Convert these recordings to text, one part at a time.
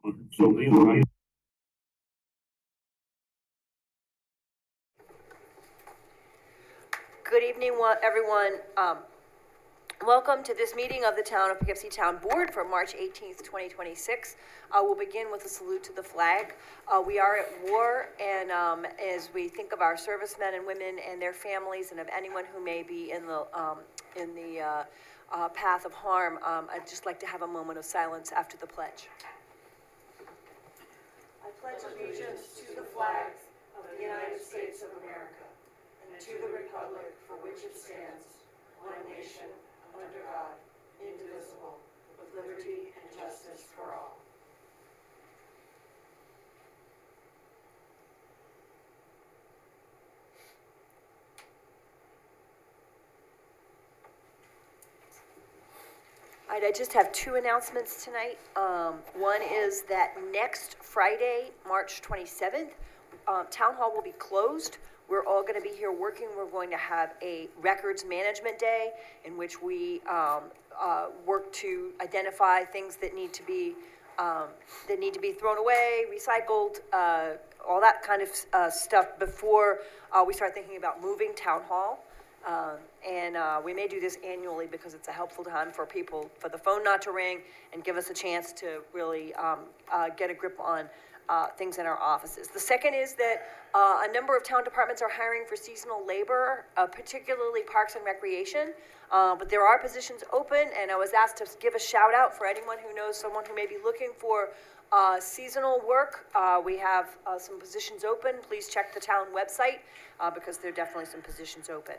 So these are Good evening, everyone. Welcome to this meeting of the Town of Poughkeepsie Town Board for March 18th, 2026. We'll begin with a salute to the flag. We are at war, and as we think of our servicemen and women and their families, and of anyone who may be in the path of harm, I'd just like to have a moment of silence after the pledge. I pledge allegiance to the flags of the United States of America and to the republic for which it stands, one nation, under God, indivisible, with liberty and justice for all. All right, I just have two announcements tonight. One is that next Friday, March 27th, Town Hall will be closed. We're all going to be here working. We're going to have a records management day in which we work to identify things that need to be thrown away, recycled, all that kind of stuff before we start thinking about moving Town Hall. We may do this annually because it's a helpful time for people, for the phone not to ring and give us a chance to really get a grip on things in our offices. The second is that a number of town departments are hiring for seasonal labor, particularly Parks and Recreation, but there are positions open, and I was asked to give a shout out for anyone who knows someone who may be looking for seasonal work. We have some positions open. Please check the town website because there are definitely some positions open.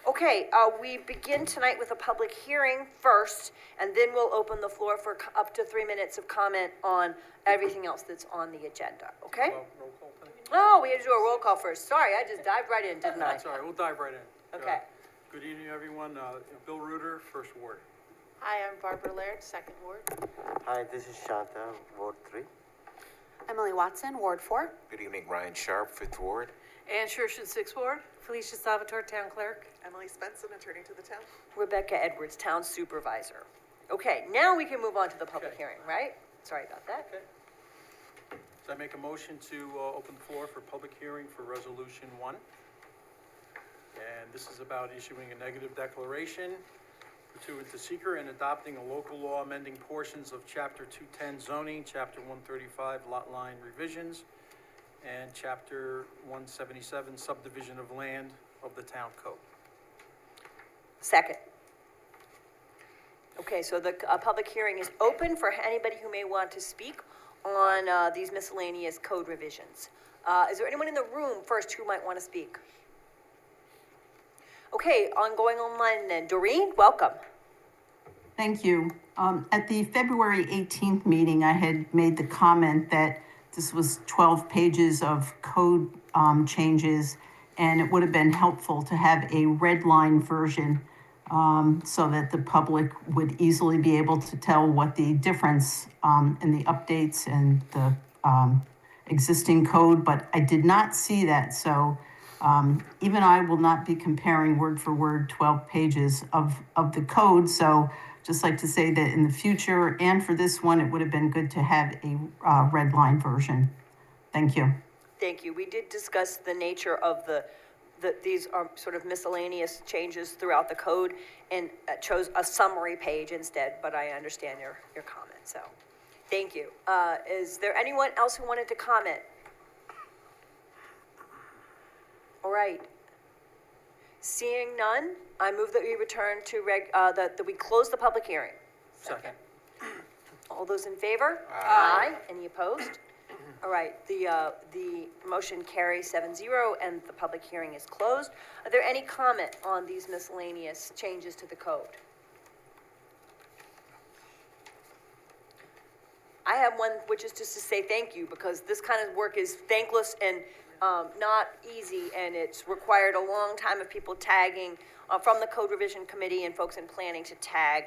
Okay, we begin tonight with a public hearing first, and then we'll open the floor for up to 3 minutes of comment on everything else that's on the agenda, okay? Roll call thing? No, we had to do a roll call first. Sorry, I just dived right in, didn't I? That's all right, we'll dive right in. Okay. Good evening, everyone. Bill Reuter, First Ward. Hi, I'm Barbara Laird, Second Ward. Hi, this is Shanta, Ward 3. Emily Watson, Ward 4. Good evening, Ryan Sharp, Fifth Ward. Ann Shershin, Sixth Ward. Felicia Salvatore, Town Clerk. Emily Spencer, Attorney to the Town. Rebecca Edwards, Town Supervisor. Okay, now we can move on to the public Okay. hearing, right? Sorry about that. Okay. So I make a motion to open the floor for public hearing for Resolution 1. And this is about issuing a negative declaration pursuant to seeker and adopting a local law amending portions of Chapter 210 zoning, Chapter 135 lot line revisions, and Chapter 177 subdivision of land of the town code. Second. Okay, so the public hearing is open for anybody who may want to speak on these miscellaneous code revisions. Is there anyone in the room first who might want to speak? Okay, going online then. Doreen, welcome. Thank you. At the February 18th meeting, I had made the comment that this was 12 pages of code changes, and it would have been helpful to have a red line version so that the public would easily be able to tell what the difference in the updates and the existing code, but I did not see that. So even I will not be comparing word for word 12 pages of the code. So just like to say that in the future and for this one, it would have been good to have a red line version. Thank you. Thank you. We did discuss the nature of these are sort of miscellaneous changes throughout the code and chose a summary page instead, but I understand your comment, so thank you. Is there anyone else who wanted to comment? All right. Seeing none, I move that we return to that we close the public hearing. Second. All those in favor? Aye. Any opposed? All right, the motion carries 7-0 and the public hearing is closed. Are there any comment on these miscellaneous changes to the code? I have one, which is just to say thank you, because this kind of work is thankless and not easy, and it's required a long time of people tagging from the Code Revision Committee and folks in planning to tag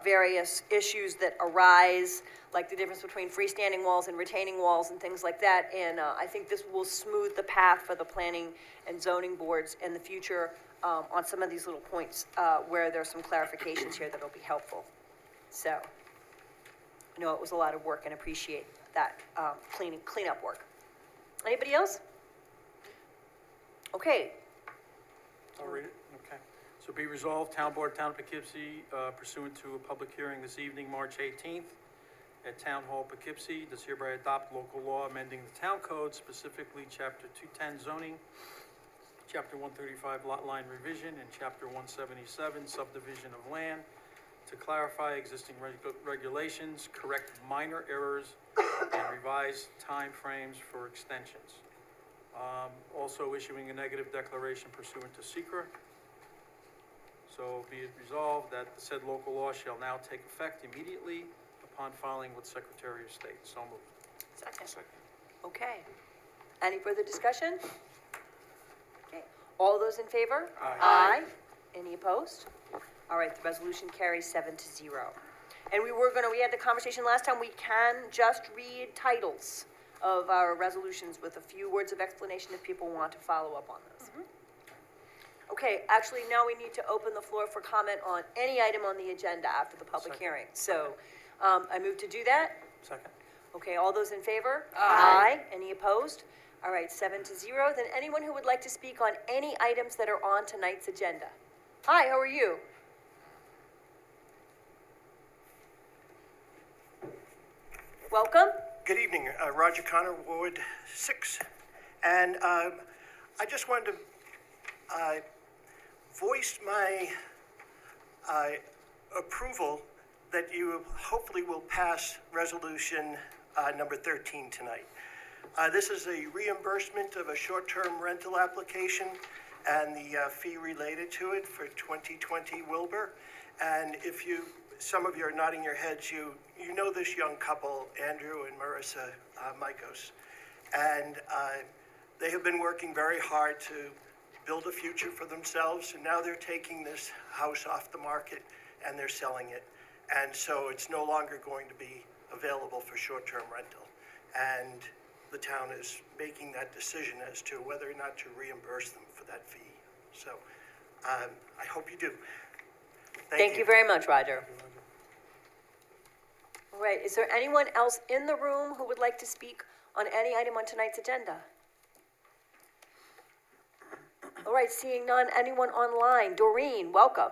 various issues that arise, like the difference between freestanding walls and retaining walls and things like that. And I think this will smooth the path for the planning and zoning boards in the future on some of these little points where there's some clarifications here that'll be helpful. So, know it was a lot of work and appreciate that, cleanup work. Anybody else? Okay, I'll read it, okay. So be resolved, Town Board, Town of Poughkeepsie, pursuant to a public hearing this evening, March 18th, at Town Hall, Poughkeepsie, does hereby adopt local law amending the town code, specifically Chapter 210 zoning, Chapter 135 lot line revision, and Chapter 177 subdivision of land, to clarify existing regulations, correct minor errors, and revise timeframes for extensions. Also issuing a negative declaration pursuant to secra. So be it resolved that the said local law shall now take effect immediately upon filing with Secretary of State. So moved. second. Okay. Any further discussion? Okay. All those in favor? Aye. Any opposed? All right, the resolution carries 7-0. And we had the conversation last time, we can just read titles of our resolutions with a few words of explanation if people want to follow up on those. Okay, actually, now we need to open the floor for comment on any item on the agenda after the public Second. hearing. So, I move to do that. Second. Okay, all those in favor? Aye. Any opposed? All right, 7-0. Then anyone who would like to speak on any items that are on tonight's agenda? Hi, how are you? Welcome. Good evening, Roger Connor, Ward 6. And I just wanted to voice my approval that you hopefully will pass resolution number 13 tonight. This is a reimbursement of a short-term rental application and the fee related to it for 2020 Wilbur. And if some of you are nodding your heads, you know this young couple, Andrew and Marissa Mikos. And they have been working very hard to build a future for themselves, and now they're taking this house off the market and they're selling it. And so it's no longer going to be available for short-term rental. And the town is making that decision as to whether or not to reimburse them for that fee. So I hope you do. Thank you very much, Roger. All right, is there anyone else in the room who would like to speak on any item on tonight's agenda? All right, seeing none, anyone online? Doreen, welcome.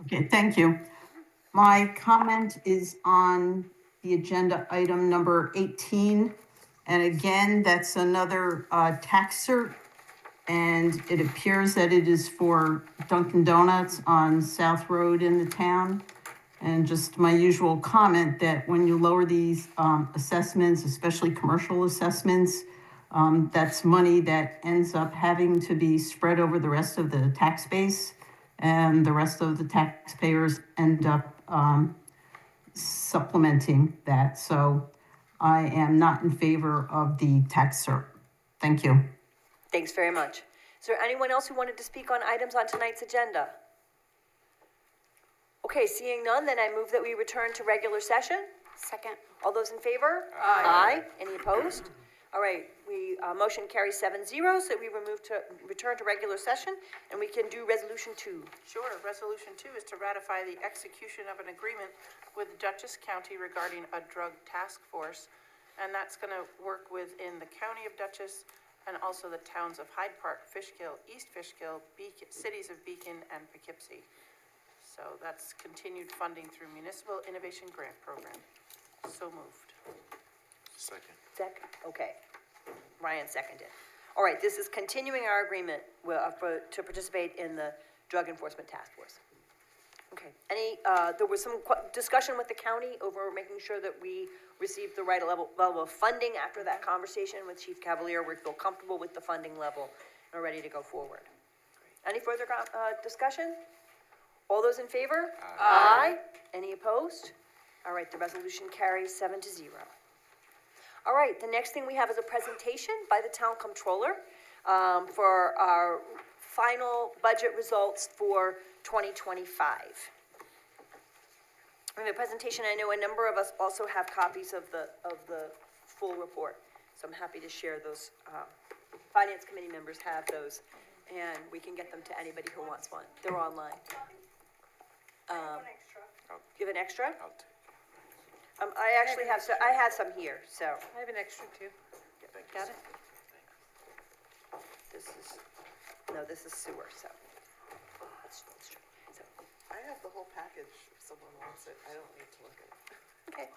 Okay, thank you. My comment is on the agenda item number 18. And again, that's another tax cert. And it appears that it is for Dunkin' Donuts on South Road in the town. And just my usual comment that when you lower these assessments, especially commercial assessments, that's money that ends up having to be spread over the rest of the tax base. And the rest of the taxpayers end up supplementing that. So I am not in favor of the tax cert. Thank you. Thanks very much. Is there anyone else who wanted to speak on items on tonight's agenda? Okay, seeing none, then I move that we return to regular session. Second. All those in favor? Aye. Any opposed? All right, motion carries 7-0, so we return to regular session, and we can do resolution 2. Sure. Resolution 2 is to ratify the execution of an agreement with Dutchess County regarding a drug task force, and that's going to work within the county of Dutchess and also the towns of Hyde Park, Fishkill, East Fishkill, cities of Beacon, and Poughkeepsie. So that's continued funding through Municipal Innovation Grant Program. So moved. Second. Second, okay. Ryan seconded. All right, this is continuing our agreement to participate in the Drug Enforcement Task Force. Okay, there was some discussion with the county over making sure that we received the right level of funding after that conversation with Chief Cavalier. We feel comfortable with the funding level and are ready to go forward. Any further discussion? All those in favor? Aye. Any opposed? All right, the resolution carries 7-0. All right, the next thing we have is a presentation by the town comptroller for our final budget results for 2025. We have a presentation. I know a number of us also have copies of the full report, so I'm happy to share those. Finance committee members have those, and we can get them to anybody who wants one. They're online. You have an extra? I'll take I actually have, I have some here, so I have an extra too. Got it? this is, no, this is sewer, so. let's try. So, I have the whole package if someone wants it. I don't need to look at it. okay.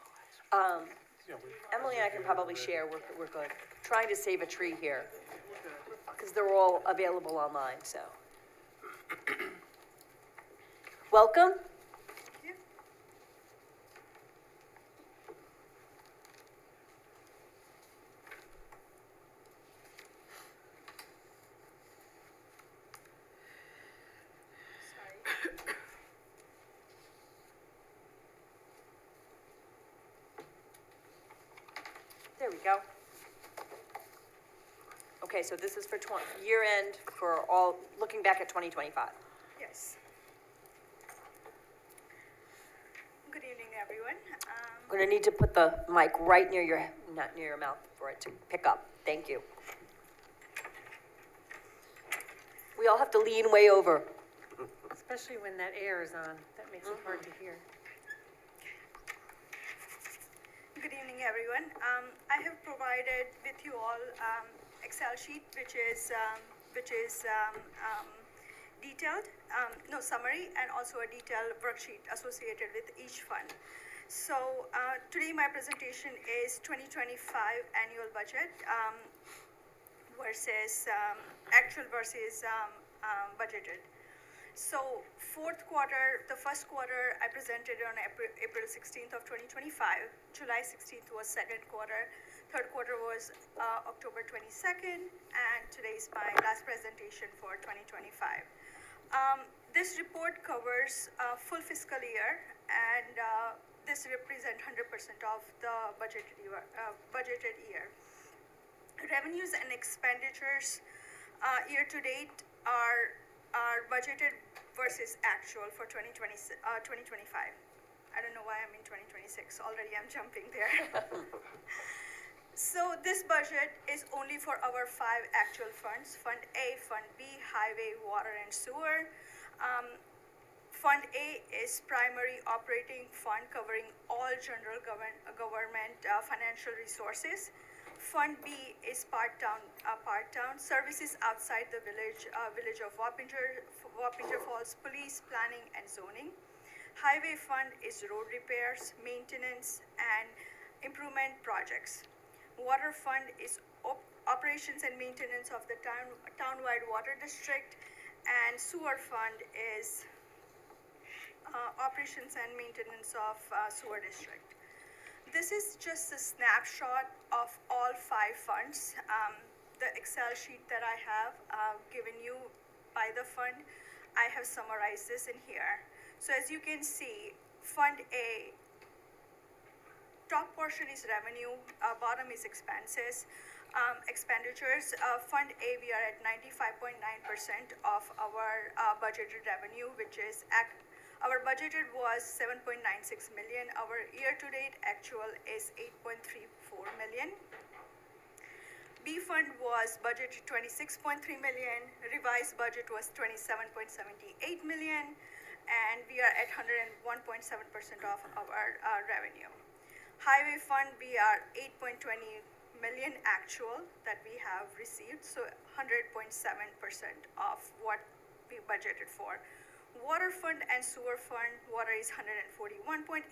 Yeah, we- Emily and I can probably share, we're good. Trying to save a tree here. Because they're all available online, so. Welcome. There we go. Okay, so this is for year end for all, looking back at 2025. Yes. Good evening, everyone. I'm gonna need to put the mic right near your, not near your mouth for it to pick up. Thank you. We all have to lean way over. Especially when that air is on, that makes it hard to hear. Good evening, everyone. I have provided with you all Excel sheet, which is detailed, summary, and also a detailed worksheet associated with each fund. So today my presentation is 2025 annual budget versus actual versus budgeted. So the first quarter I presented on April 16th of 2025. July 16th was second quarter. Third quarter was October 22nd, and today is my last presentation for 2025. This report covers full fiscal year, and this represents 100% of the budgeted year. Revenues and expenditures year to date are budgeted versus actual for 2025. I don't know why I'm in 2026. Already I'm jumping there. So this budget is only for our 5 actual funds: Fund A, Fund B, Highway, Water, and Sewer. Fund A is primary operating fund covering all general government financial resources. Fund B is part town services outside the village of Wappinger Falls, police, planning, and zoning. Highway fund is road repairs, maintenance, and improvement projects. Water fund is operations and maintenance of the townwide water district, and sewer fund is operations and maintenance of sewer district. This is just a snapshot of all 5 funds. The Excel sheet that I have given you by the fund, I have summarized this in here. So as you can see, Fund A, top portion is revenue, bottom is expenses. Expenditures, Fund A, we are at 95.9% of our budgeted revenue, which is our budgeted was 7.96 million. Our year-to-date actual is 8.34 million. B fund was budgeted 26.3 million. Revised budget was 27.78 million, and we are at 101.7% of our revenue. Highway fund, we are 8.20 million actual that we have received, so 100.7% of what we budgeted for. Water fund and sewer fund, water is 141.8%,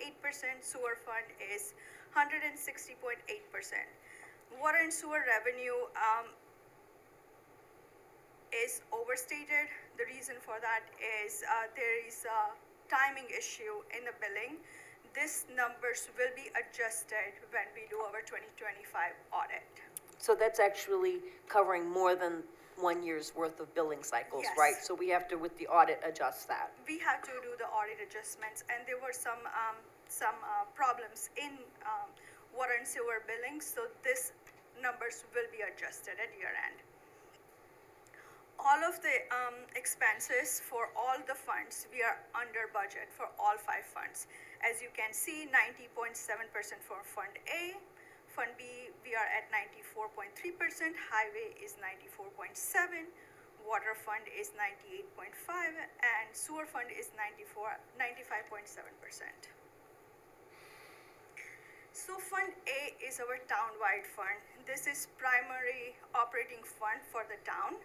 sewer fund is 160.8%. Water and sewer revenue is overstated. The reason for that is there is a timing issue in the billing. These numbers will be adjusted when we do our 2025 audit. So that's actually covering more than 1 year's worth of billing cycles, Yes. right? So we have to, with the audit, adjust that. We had to do the audit adjustments, and there were some problems in water and sewer billing, so this numbers will be adjusted at year end. All of the expenses for all the funds, we are under budget for all 5 funds. As you can see, 90.7% for Fund A. Fund B, we are at 94.3%. Highway is 94.7%. water fund is 98.5, and sewer fund is 95.7%. So Fund A is our town-wide fund. This is primary operating fund for the town,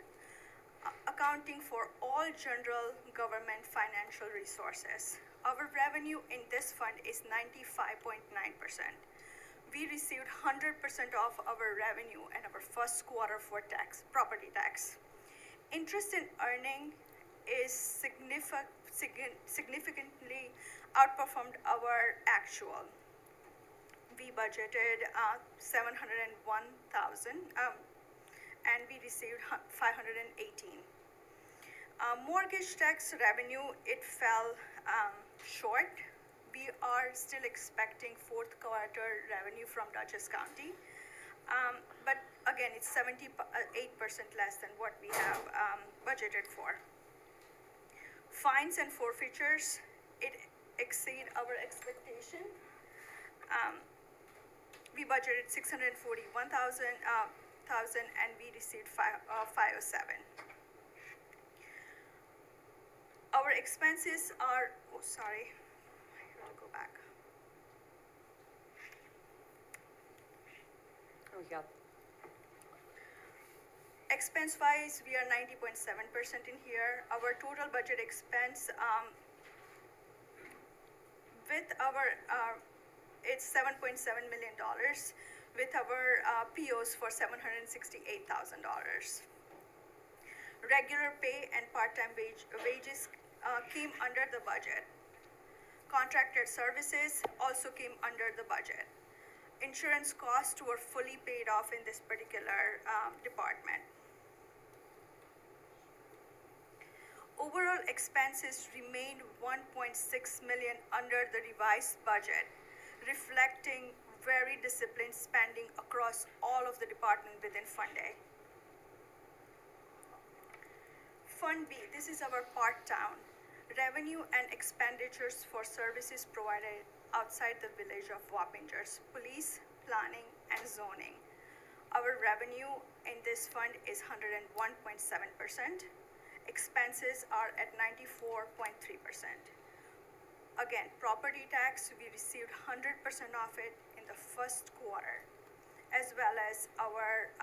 accounting for all general government financial resources. Our revenue in this fund is 95.9%. We received 100% of our revenue in our first quarter for property tax. Interest in earning is significantly outperformed our actual. We budgeted 701,000, and we received 518. Mortgage tax revenue, it fell short. We are still expecting fourth quarter revenue from Dutchess County, but again, it's 78% less than what we have budgeted for. Fines and forfeitures, it exceed our expectation. We budgeted 641,000, and we received 507. Our expenses are, oh, sorry, I have to go back. Oh, yeah. Expense-wise, we are 90.7% in here. Our total budget expense, with our, it's $7.7 million, with our POs for $768,000. Regular pay and part-time wages came under the budget. Contracted services also came under the budget. Insurance costs were fully paid off in this particular department. Overall expenses remained 1.6 million under the revised budget, reflecting very disciplined spending across all of the department within Fund A. Fund B, this is our part-town. Revenue and expenditures for services provided outside the village of Wappingers, police, planning, and zoning. Our revenue in this fund is 101.7%. Expenses are at 94.3%. Again, property tax, we received 100% of it in the first quarter, as well as our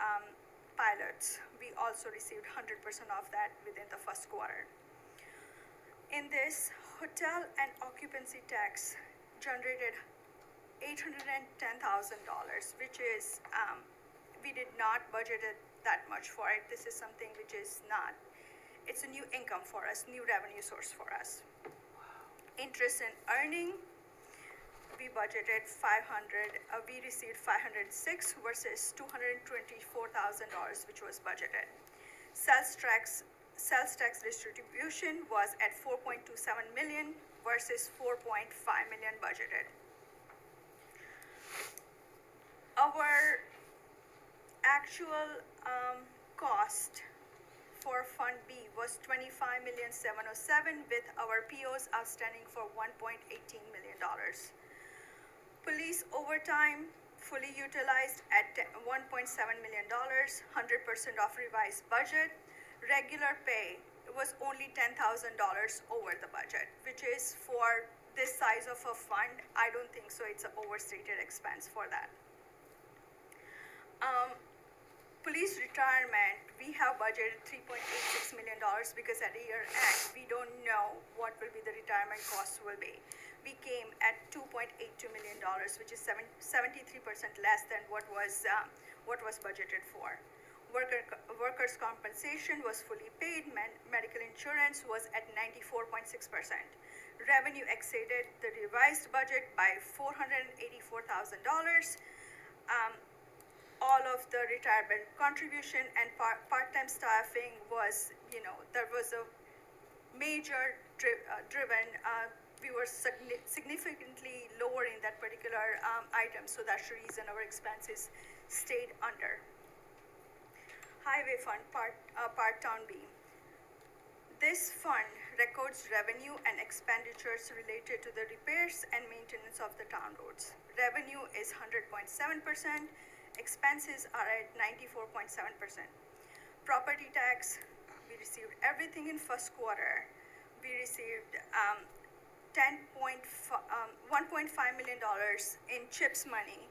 pilots. We also received 100% of that within the first quarter. In this, hotel and occupancy tax generated $810,000, which is, we did not budget it that much for it. This is something which is not, it's a new income for us, new revenue source for us. Interest in earning, we budgeted 500, we received 506 versus $224,000, which was budgeted. Sales tax distribution was at 4.27 million versus 4.5 million budgeted. Our actual cost for Fund B was $25,707,000 with our POs outstanding for $1.18 million. Police overtime fully utilized at $1.7 million, 100% of revised budget. Regular pay was only $10,000 over the budget, which is for this size of a fund, I don't think so, it's an overstated expense for that. Police retirement, we have budgeted $3.86 million because at year end, we don't know what will be the retirement costs will be. We came at $2.82 million, which is 73% less than what was budgeted for. Workers' compensation was fully paid. Medical insurance was at 94.6%. Revenue exceeded the revised budget by $484,000. All of the retirement contribution and part-time staffing was, there was a major driven, we were significantly lower in that particular item, so that's the reason our expenses stayed under. Highway fund, part-town B. This fund records revenue and expenditures related to the repairs and maintenance of the town roads. Revenue is 100.7%. Expenses are at 94.7%. Property tax, We received everything in first quarter. We received $1.5 million in CHIPS money,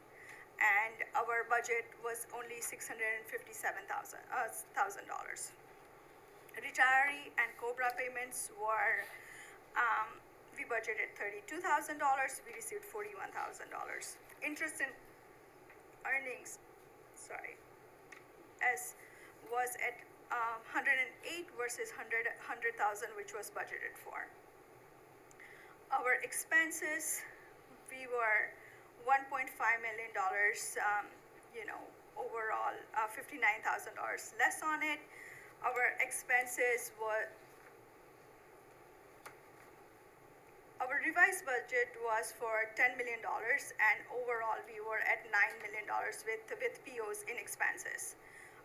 and our budget was only $657,000. Retiree and COBRA payments were, we budgeted $32,000, we received $41,000. Interest and earnings, was at 108 versus 100,000, which was budgeted for. Our expenses, we were $1.5 million, overall, $59,000 less on it. Our expenses were, our revised budget was for $10 million, and overall we were at $9 million with POs in expenses.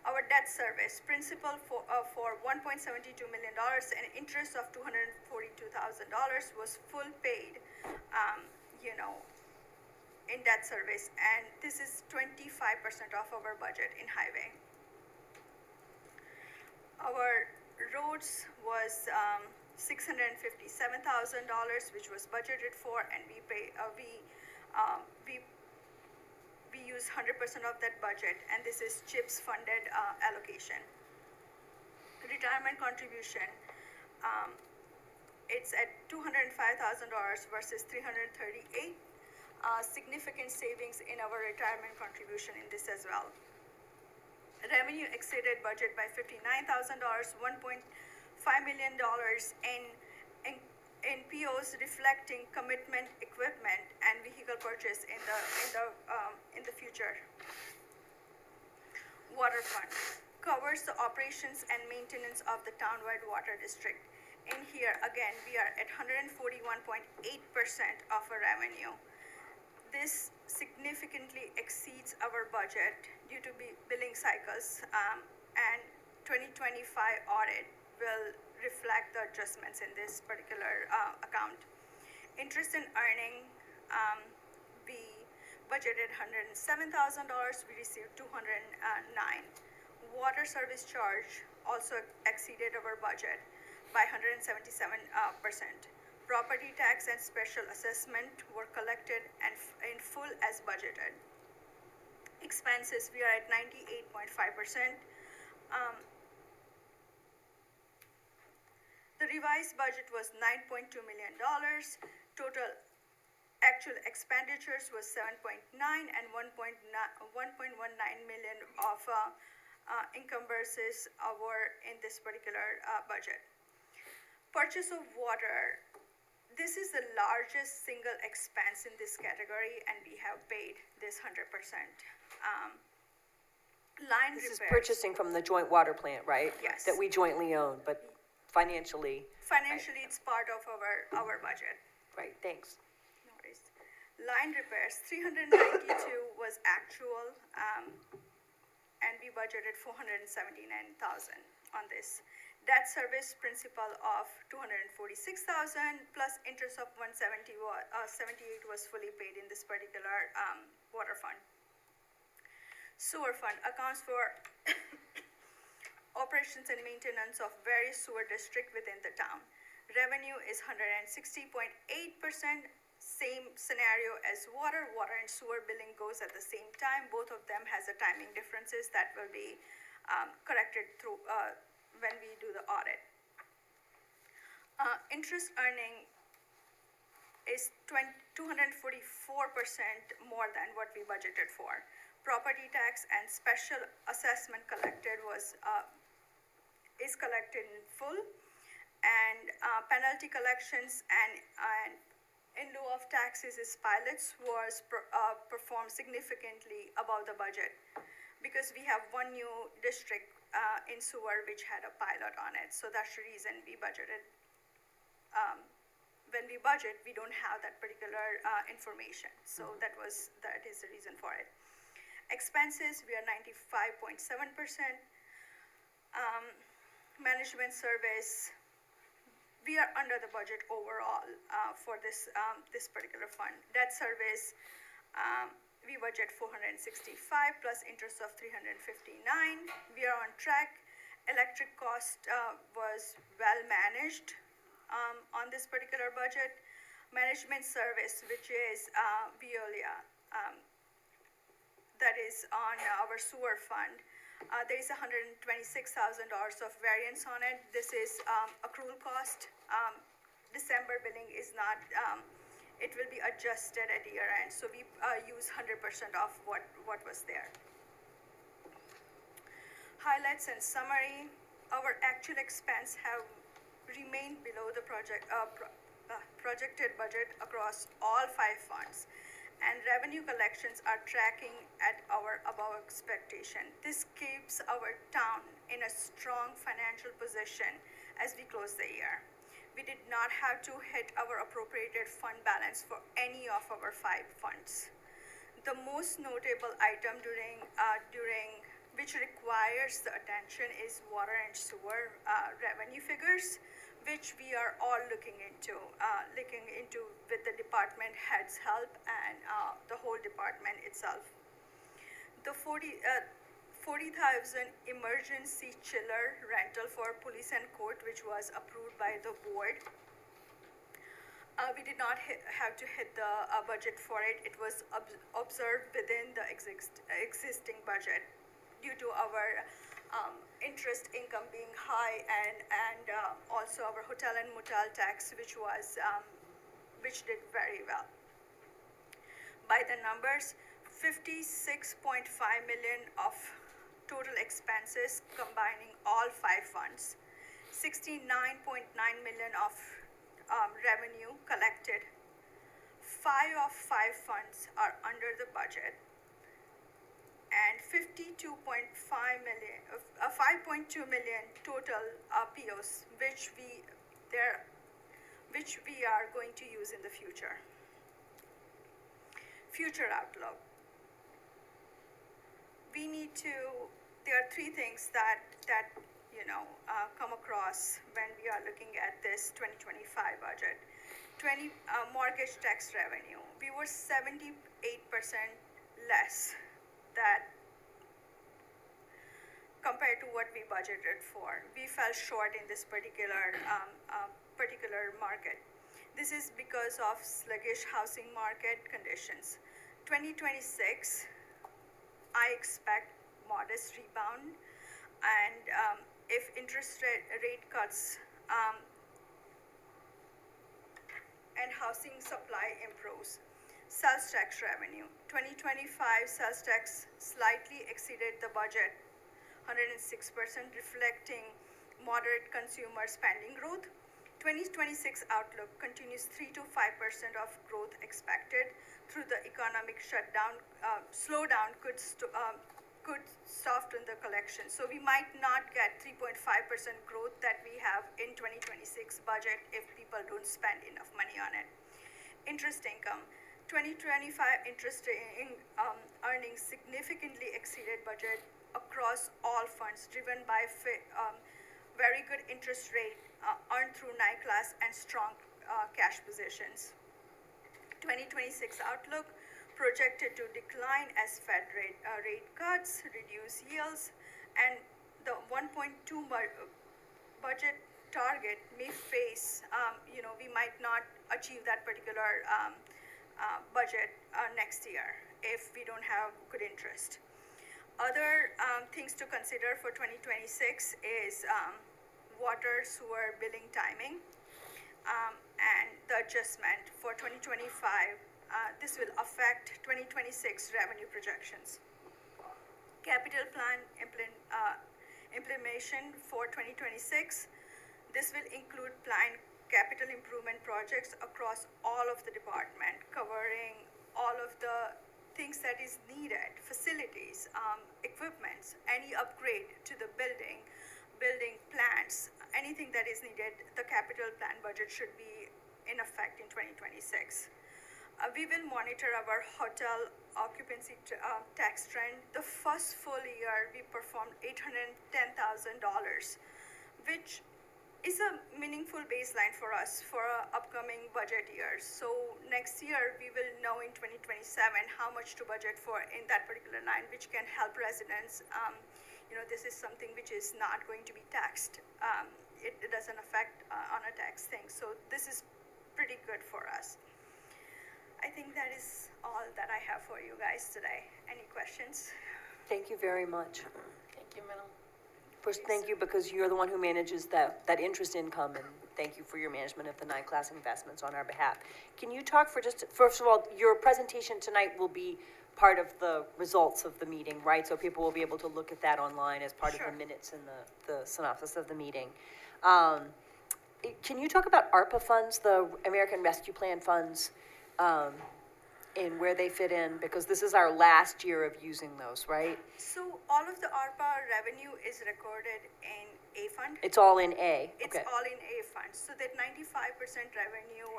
Our debt service, principal for $1.72 million and interest of $242,000 was full paid, in debt service, and this is 25% of our budget in highway. Our roads was $657,000, which was budgeted for, and we use 100% of that budget, and this is CHIPS funded allocation. Retirement contribution, it's at $205,000 versus $338,000. Significant savings in our retirement contribution in this as well. Revenue exceeded budget by $59,000, $1.5 million in POs reflecting commitment, equipment, and vehicle purchase in the future. Water fund covers the operations and maintenance of the townwide water district. In here, again, we are at 141.8% of our revenue. This significantly exceeds our budget due to billing cycles, and 2025 audit will reflect the adjustments in this particular account. Interest and earning, we budgeted $107,000, we received $209,000. Water service charge also exceeded our budget by 177%. Property tax and special assessment were collected and in full as budgeted. Expenses, we are at 98.5%. The revised budget was $9.2 million. Total actual expenditures was $7.9 and $1.19 million of income versus our in this particular budget. Purchase of water. This is the largest single expense in this category, and we have paid this 100%. Line This is repairs. purchasing from the joint water plant, right? Yes. That we jointly own, but financially, Financially, it's part of our budget. right, thanks. No worries. Line repairs, 392 was actual, and we budgeted 479,000 on this. Debt service principal of 246,000 plus interest of 178 was fully paid in this particular water fund. Sewer fund accounts for operations and maintenance of various sewer districts within the town. Revenue is 160.8%, same scenario as water. Water and sewer billing goes at the same time. Both of them has a timing differences that will be corrected through when we do the audit. Interest earning is 244% more than what we budgeted for. Property tax and special assessment collected is collected in full, and penalty collections and in lieu of taxes is pilots was performed significantly above the budget, because we have one new district in sewer which had a pilot on it. So that's the reason we budgeted. When we budget, we don't have that particular information. So that is the reason for it. Expenses, we are 95.7%. Management service, we are under the budget overall for this particular fund. Debt service, we budget 465 plus interest of 359. We are on track, Electric cost was well managed on this particular budget. Management service, which is Veolia, that is on our sewer fund. There is $126,000 of variance on it. This is accrual cost. December billing is not, it will be adjusted at year end. So we use 100% of what was there. Highlights and summary. Our actual expense have remained below the projected budget across all 5 funds, and revenue collections are tracking at our above expectation. This keeps our town in a strong financial position as we close the year. We did not have to hit our appropriated fund balance for any of our 5 funds. The most notable item during which requires the attention is water and sewer revenue figures, which we are all looking into with the department head's help and the whole department itself. The 40,000 emergency chiller rental for police and court, which was approved by the board. We did not have to hit the budget for it. It was observed within the existing budget due to our interest income being high and also our hotel and motel tax, which did very well. By the numbers, 56.5 million of total expenses combining all 5 funds, 69.9 million of revenue collected. 5 of 5 funds are under the budget, and 5.2 million total POs, which we are going to use in the future. Future outlook. There are 3 things that come across when we are looking at this 2025 budget. Mortgage tax revenue. We were 78% less that compared to what we budgeted for. We fell short in this particular market. This is because of sluggish housing market conditions. 2026, I expect modest rebound, and if interest rate cuts and housing supply improves. Sales tax revenue. 2025 sales tax slightly exceeded the budget, 106%, reflecting moderate consumer spending growth. 2026 outlook continues 3 to 5% of growth expected through the economic slowdown could soften the collection. So we might not get 3.5% growth that we have in 2026 budget if people don't spend enough money on it. Interest income. 2025 interest earnings significantly exceeded budget across all funds, driven by very good interest rate earned through NICLAS and strong cash positions. 2026 outlook projected to decline as Fed rate cuts reduce yields, and the 1.2 budget target may face, we might not achieve that particular budget next year if we don't have good interest. Other things to consider for 2026 is water sewer billing timing and the adjustment for 2025. This will affect 2026 revenue projections. Capital plan implementation for 2026. This will include planned capital improvement projects across all of the department, covering all of the things that is needed, facilities, equipments, any upgrade to the building plans, anything that is needed. The capital plan budget should be in effect in 2026. We will monitor our hotel occupancy tax trend. The first full year we performed $810,000, which is a meaningful baseline for us for upcoming budget years. So next year we will know in 2027 how much to budget for in that particular line, which can help residents this is something which is not going to be taxed. It doesn't affect on a tax thing. So this is pretty good for us. I think that is all that I have for you guys today. Any questions? Thank you very much. Thank you, Minal. First, thank you because you're the one who manages that interest income, and thank you for your management of the 9-class investments on our behalf. Can you talk for just, first of all, your presentation tonight will be part of the results of the meeting, right? So people will be able to look at that online as part of Sure. the minutes and the synopsis of the meeting. Can you talk about ARPA funds, the American Rescue Plan funds, and where they fit in? Because this is our last year of using those, right? So all of the ARPA revenue is recorded in A fund. It's all in A, It's okay. all in A fund. So that 95% revenue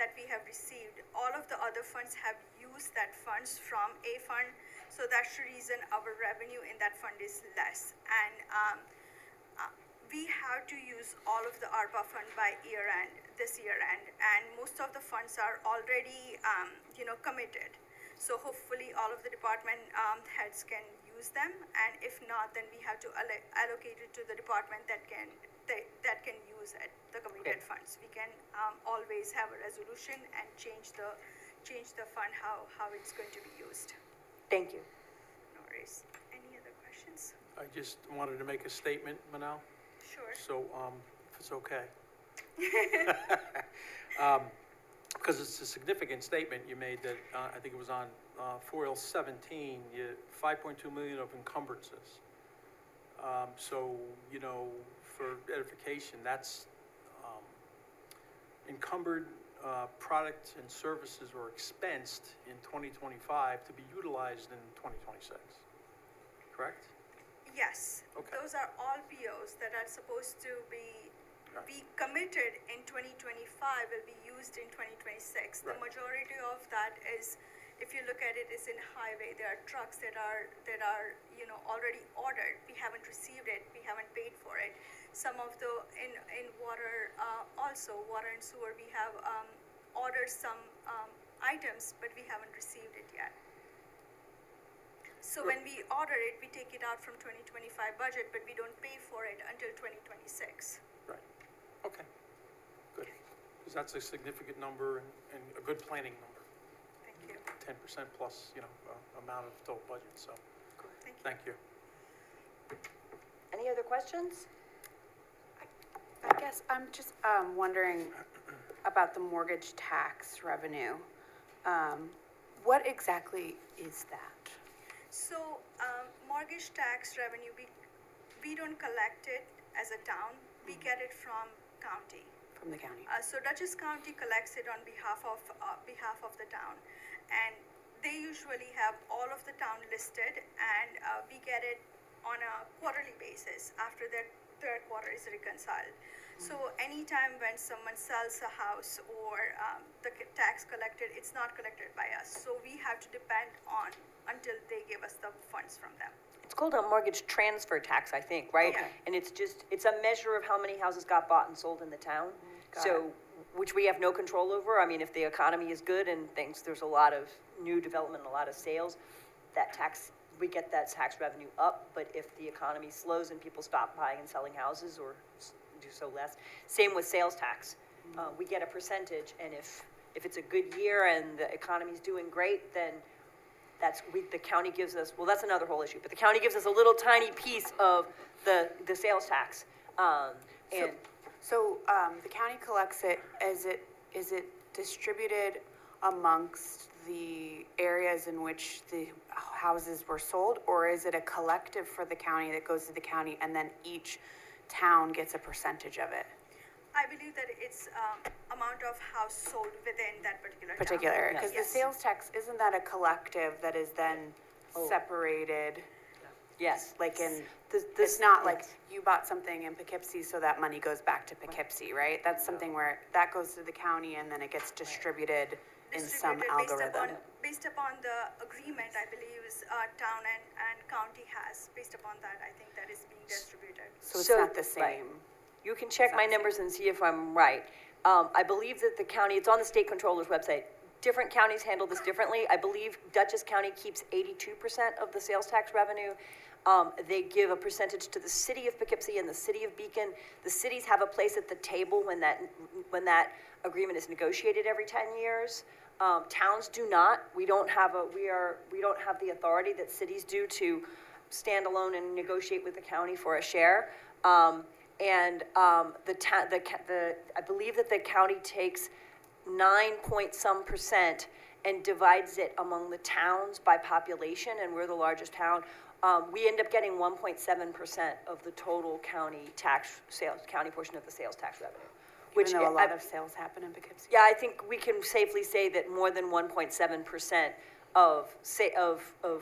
that we have received, all of the other funds have used that funds from A fund. So that's the reason our revenue in that fund is less. And we have to use all of the ARPA fund by this year end, and most of the funds are already, committed. So hopefully all of the department heads can use them, and if not, then we have to allocate it to the department that can use it, the committed funds. We can always have a resolution and change the fund how it's going to be used. Thank you. No worries. Any other questions? I just wanted to make a statement, Manal, Sure. so, if it's okay. Because it's a significant statement you made that, I think it was on, 4L17, 5.2 million of encumbrances. So, for edification, that's, encumbered, product and services or expensed in 2025 to be utilized in 2026, correct? Yes. Okay. Those are all POs that are supposed to be committed in 2025 will be used in 2026. The Right. majority of that is, if you look at it, is in highway. There are trucks that are already ordered. We haven't received it. We haven't paid for it. Some of the in water, also water and sewer, we have ordered some items, but we haven't received it yet. So when we order it, we take it out from 2025 budget, but we don't pay for it until 2026. Right, okay, good. Because that's a significant number and a good planning number, Thank you. 10% plus, amount of total budget, so, Thank you. thank you. Any other questions? I guess I'm just wondering about the mortgage tax revenue. What exactly is that? So mortgage tax revenue, we don't collect it as a town. We get it from county. From the county? So Dutchess County collects it on behalf of the town, and they usually have all of the town listed, and we get it on a quarterly basis after their third quarter is reconciled. So anytime when someone sells a house or the tax collected, it's not collected by us. So we have to depend on until they give us the funds from them. It's called a mortgage transfer tax, I think, right? Okay. And it's a measure of how many houses got bought and sold in the town. Got So, which we have no control over. I mean, if the economy is good and there's a lot of new development, and a lot of sales, we get that tax revenue up. But if the economy slows and people stop buying and selling houses or do so less, same with sales tax. We get a percentage, and if it's a good year and the economy's doing great, then the county gives us, well, that's another whole issue, but the county gives us a little tiny piece of the sales tax. And So the county collects it, is it distributed amongst the areas in which the houses were sold? Or is it a collective for the county that goes to the county and then each town gets a percentage of it? I believe that it's amount of house sold within that particular town. Particular, because the Yes. sales tax, isn't that a collective that is then separated? yes, Like in, This- it's not like yes. you bought something in Poughkeepsie, so that money goes back to Poughkeepsie, right? That's something where that goes to the county and then it gets distributed in some Distributed algorithm. Based upon the agreement, I believe, is town and county has, based upon that, I think that is being distributed. So it's So- not the right. same. You can check my numbers and see if I'm right. I believe that the county, it's on the state controller's website, different counties handle this differently. I believe Dutchess County keeps 82% of the sales tax revenue. They give a percentage to the city of Poughkeepsie and the city of Beacon. The cities have a place at the table when that agreement is negotiated every 10 years. Towns do not. We don't have the authority that cities do to stand alone and negotiate with the county for a share. I believe that the county takes 9-point-some% and divides it among the towns by population, and we're the largest town. We end up getting 1.7% of the total county county portion of the sales tax revenue. Even though a lot of sales happen in Poughkeepsie. Yeah, I think we can safely say that more than 1.7% of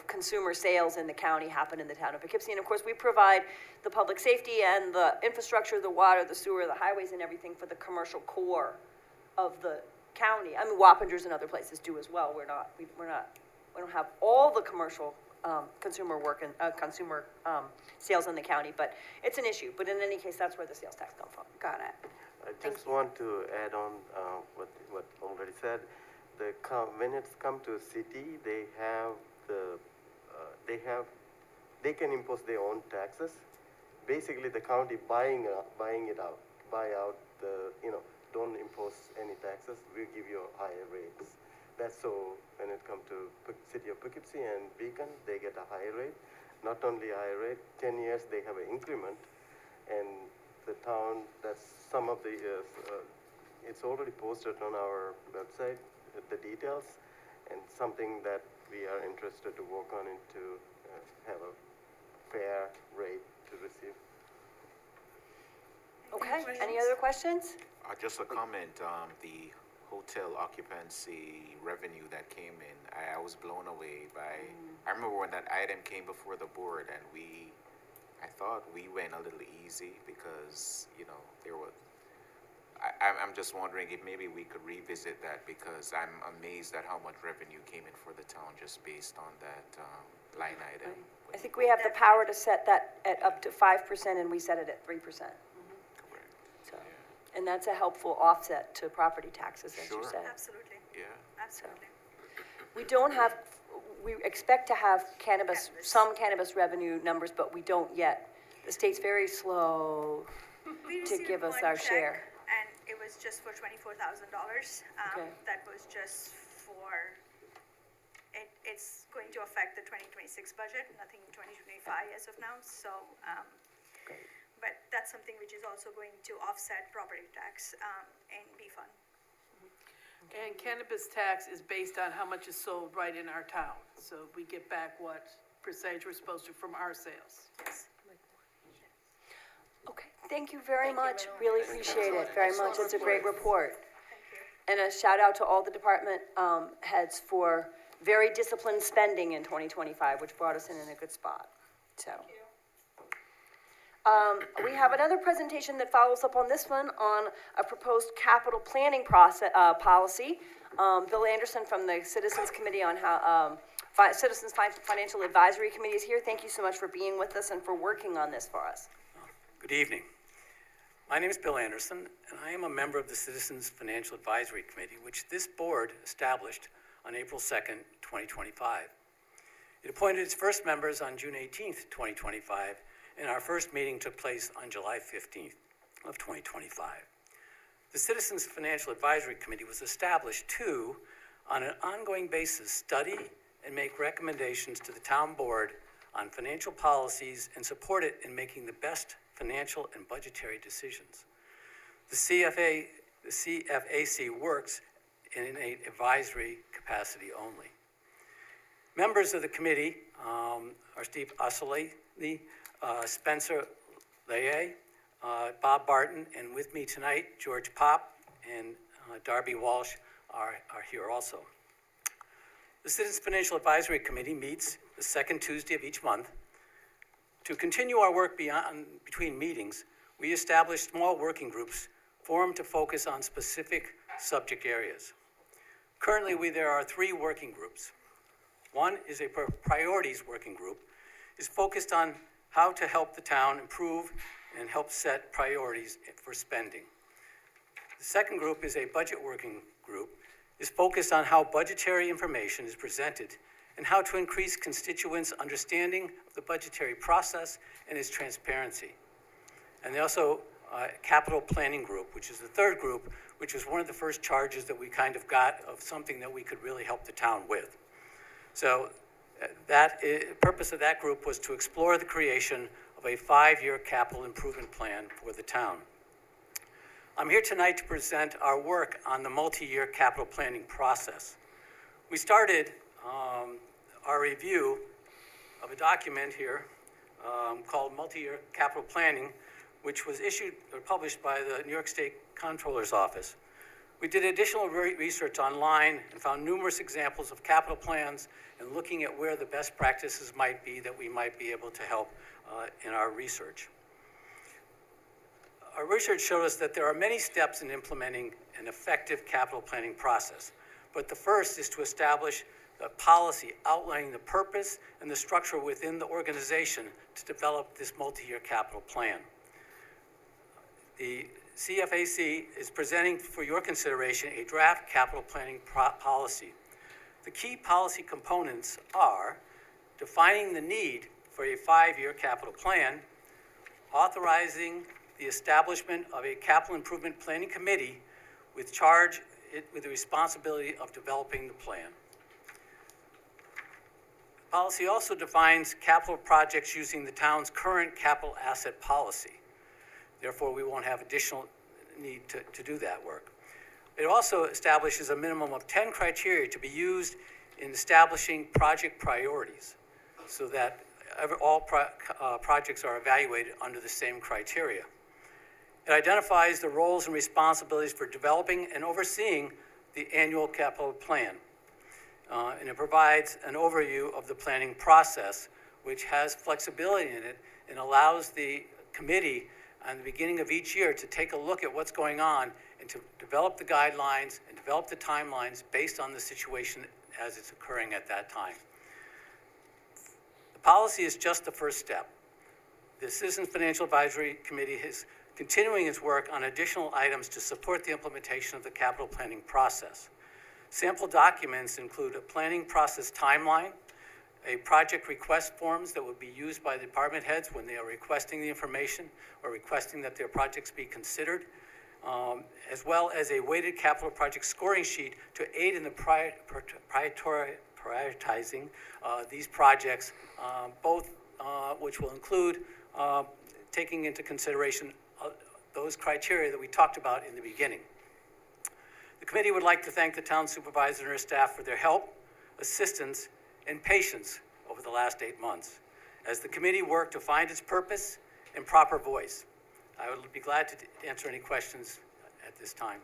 consumer sales in the county happen in the town of Poughkeepsie. And of course, we provide the public safety and the infrastructure, the water, the sewer, the highways, and everything for the commercial core of the county. I mean, Wappingers and other places do as well. We don't have all the commercial consumer work and consumer sales in the county, but it's an issue. But in any case, that's where the sales tax comes from. Got it. I just want to add on what already said. When it's come to a city, they can impose their own taxes. Basically, the county buy out don't impose any taxes. We give you higher rates. That's so when it comes to city of Poughkeepsie and Beacon, they get a higher rate. Not only a higher rate, 10 years they have an increment, and the town, that's some of the, it's already posted on our website, the details, and something that we are interested to work on it to have a fair rate to receive. Okay, any other questions? Just a comment, the hotel occupancy revenue that came in, I was blown away by, I remember when that item came before the board and I thought we went a little easy because, there was, I'm just wondering if maybe we could revisit that because I'm amazed at how much revenue came in for the town just based on that line item. I think we have the power to set that at up to 5%, and we set it at 3%. Correct. So, and that's a helpful offset to property taxes, as you Sure. said. Absolutely. Yeah. Absolutely. We expect to have some cannabis revenue numbers, but we don't yet. The state's very slow We to received give us one our check, share. and it was just for $24,000. Okay. That was just for, it's going to affect the 2026 budget, nothing 2025 as of now, so, Great. but that's something which is also going to offset property tax and B fund. And cannabis tax is based on how much is sold right in our town. So we get back what percentage we're supposed to from our sales. Okay, thank you very much. Really appreciate it very much. It's a great report. Thank you. And a shout out to all the department heads for very disciplined spending in 2025, which brought us in a good spot. So. We have another presentation that follows up on this one on a proposed capital planning policy. Bill Anderson from the Citizens Committee on Citizens Financial Advisory Committee is here. Thank you so much for being with us and for working on this for us. Good evening. My name is Bill Anderson, and I am a member of the Citizens Financial Advisory Committee, which this board established on April 2nd, 2025. It appointed its first members on June 18th, 2025, and our first meeting took place on July 15th of 2025. The Citizens Financial Advisory Committee was established to, on an ongoing basis, study and make recommendations to the town board on financial policies and support it in making the best financial and budgetary decisions. The CFAC works in an advisory capacity only. Members of the committee are Steve Ossoley, Spencer Laye, Bob Barton, and with me tonight, George Pop and Darby Walsh are here also. The Citizens Financial Advisory Committee meets the second Tuesday of each month. To continue our work between meetings, we established small working groups formed to focus on specific subject areas. Currently, there are 3 working groups. One is a priorities working group, is focused on how to help the town improve and help set priorities for spending. The second group is a budget working group, is focused on how budgetary information is presented and how to increase constituents' understanding of the budgetary process and its transparency. And they also, Capital Planning Group, which is the third group, which was one of the first charges that we kind of got of something that we could really help the town with. So purpose of that group was to explore the creation of a 5-year capital improvement plan for the town. I'm here tonight to present our work on the multi-year capital planning process. We started our review of a document here called Multi-Year Capital Planning, which was issued or published by the New York State Comptroller's Office. We did additional research online and found numerous examples of capital plans and looking at where the best practices might be that we might be able to help in our research. Our research showed us that there are many steps in implementing an effective capital planning process, but the first is to establish a policy outlining the purpose and the structure within the organization to develop this multi-year capital plan. The CFAC is presenting for your consideration a draft capital planning policy. The key policy components are defining the need for a 5-year capital plan, authorizing the establishment of a capital improvement planning committee with the responsibility of developing the plan. The policy also defines capital projects using the town's current capital asset policy. Therefore, we won't have additional need to do that work. It also establishes a minimum of 10 criteria to be used in establishing project priorities so that all projects are evaluated under the same criteria. It identifies the roles and responsibilities for developing and overseeing the annual capital plan. And it provides an overview of the planning process, which has flexibility in it and allows the committee at the beginning of each year to take a look at what's going on and to develop the guidelines and develop the timelines based on the situation as it's occurring at that time. The policy is just the first step. The Citizens Financial Advisory Committee is continuing its work on additional items to support the implementation of the capital planning process. Sample documents include a planning process timeline, a project request forms that will be used by the department heads when they are requesting the information or requesting that their projects be considered, as well as a weighted capital project scoring sheet to aid in the prioritizing these projects, both which will include taking into consideration those criteria that we talked about in the beginning. The committee would like to thank the town supervisor and her staff for their help, assistance, and patience over the last 8 months as the committee worked to find its purpose and proper voice. I would be glad to answer any questions at this time.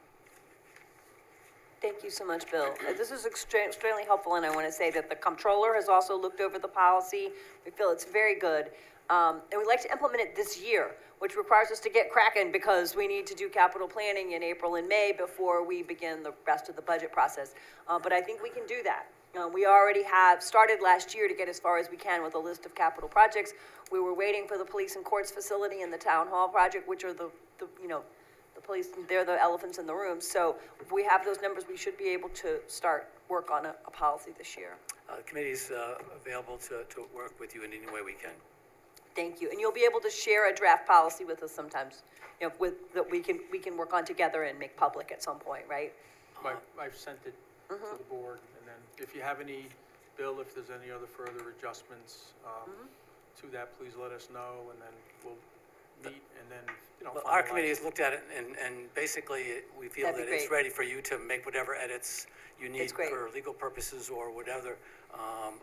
Thank you so much, Bill. This is extremely helpful, and I want to say that the comptroller has also looked over the policy. We feel it's very good. And we'd like to implement it this year, which requires us to get cracking because we need to do capital planning in April and May before we begin the rest of the budget process. But I think we can do that. We already have started last year to get as far as we can with a list of capital projects. We were waiting for the police and courts facility and the town hall project, which are the police, they're the elephants in the room. So if we have those numbers, we should be able to start work on a policy this year. The committee is available to work with you in any way we can. Thank you. And you'll be able to share a draft policy with us sometimes, that we can work on together and make public at some point, right? I've sent it to the board, and then if you have any, Bill, if there's any other further adjustments to that, please let us know, and then we'll meet and then, Well, our committee has looked at it, and basically, we feel That'd that be it's great. ready for you to make whatever edits you need It's great. for legal purposes or whatever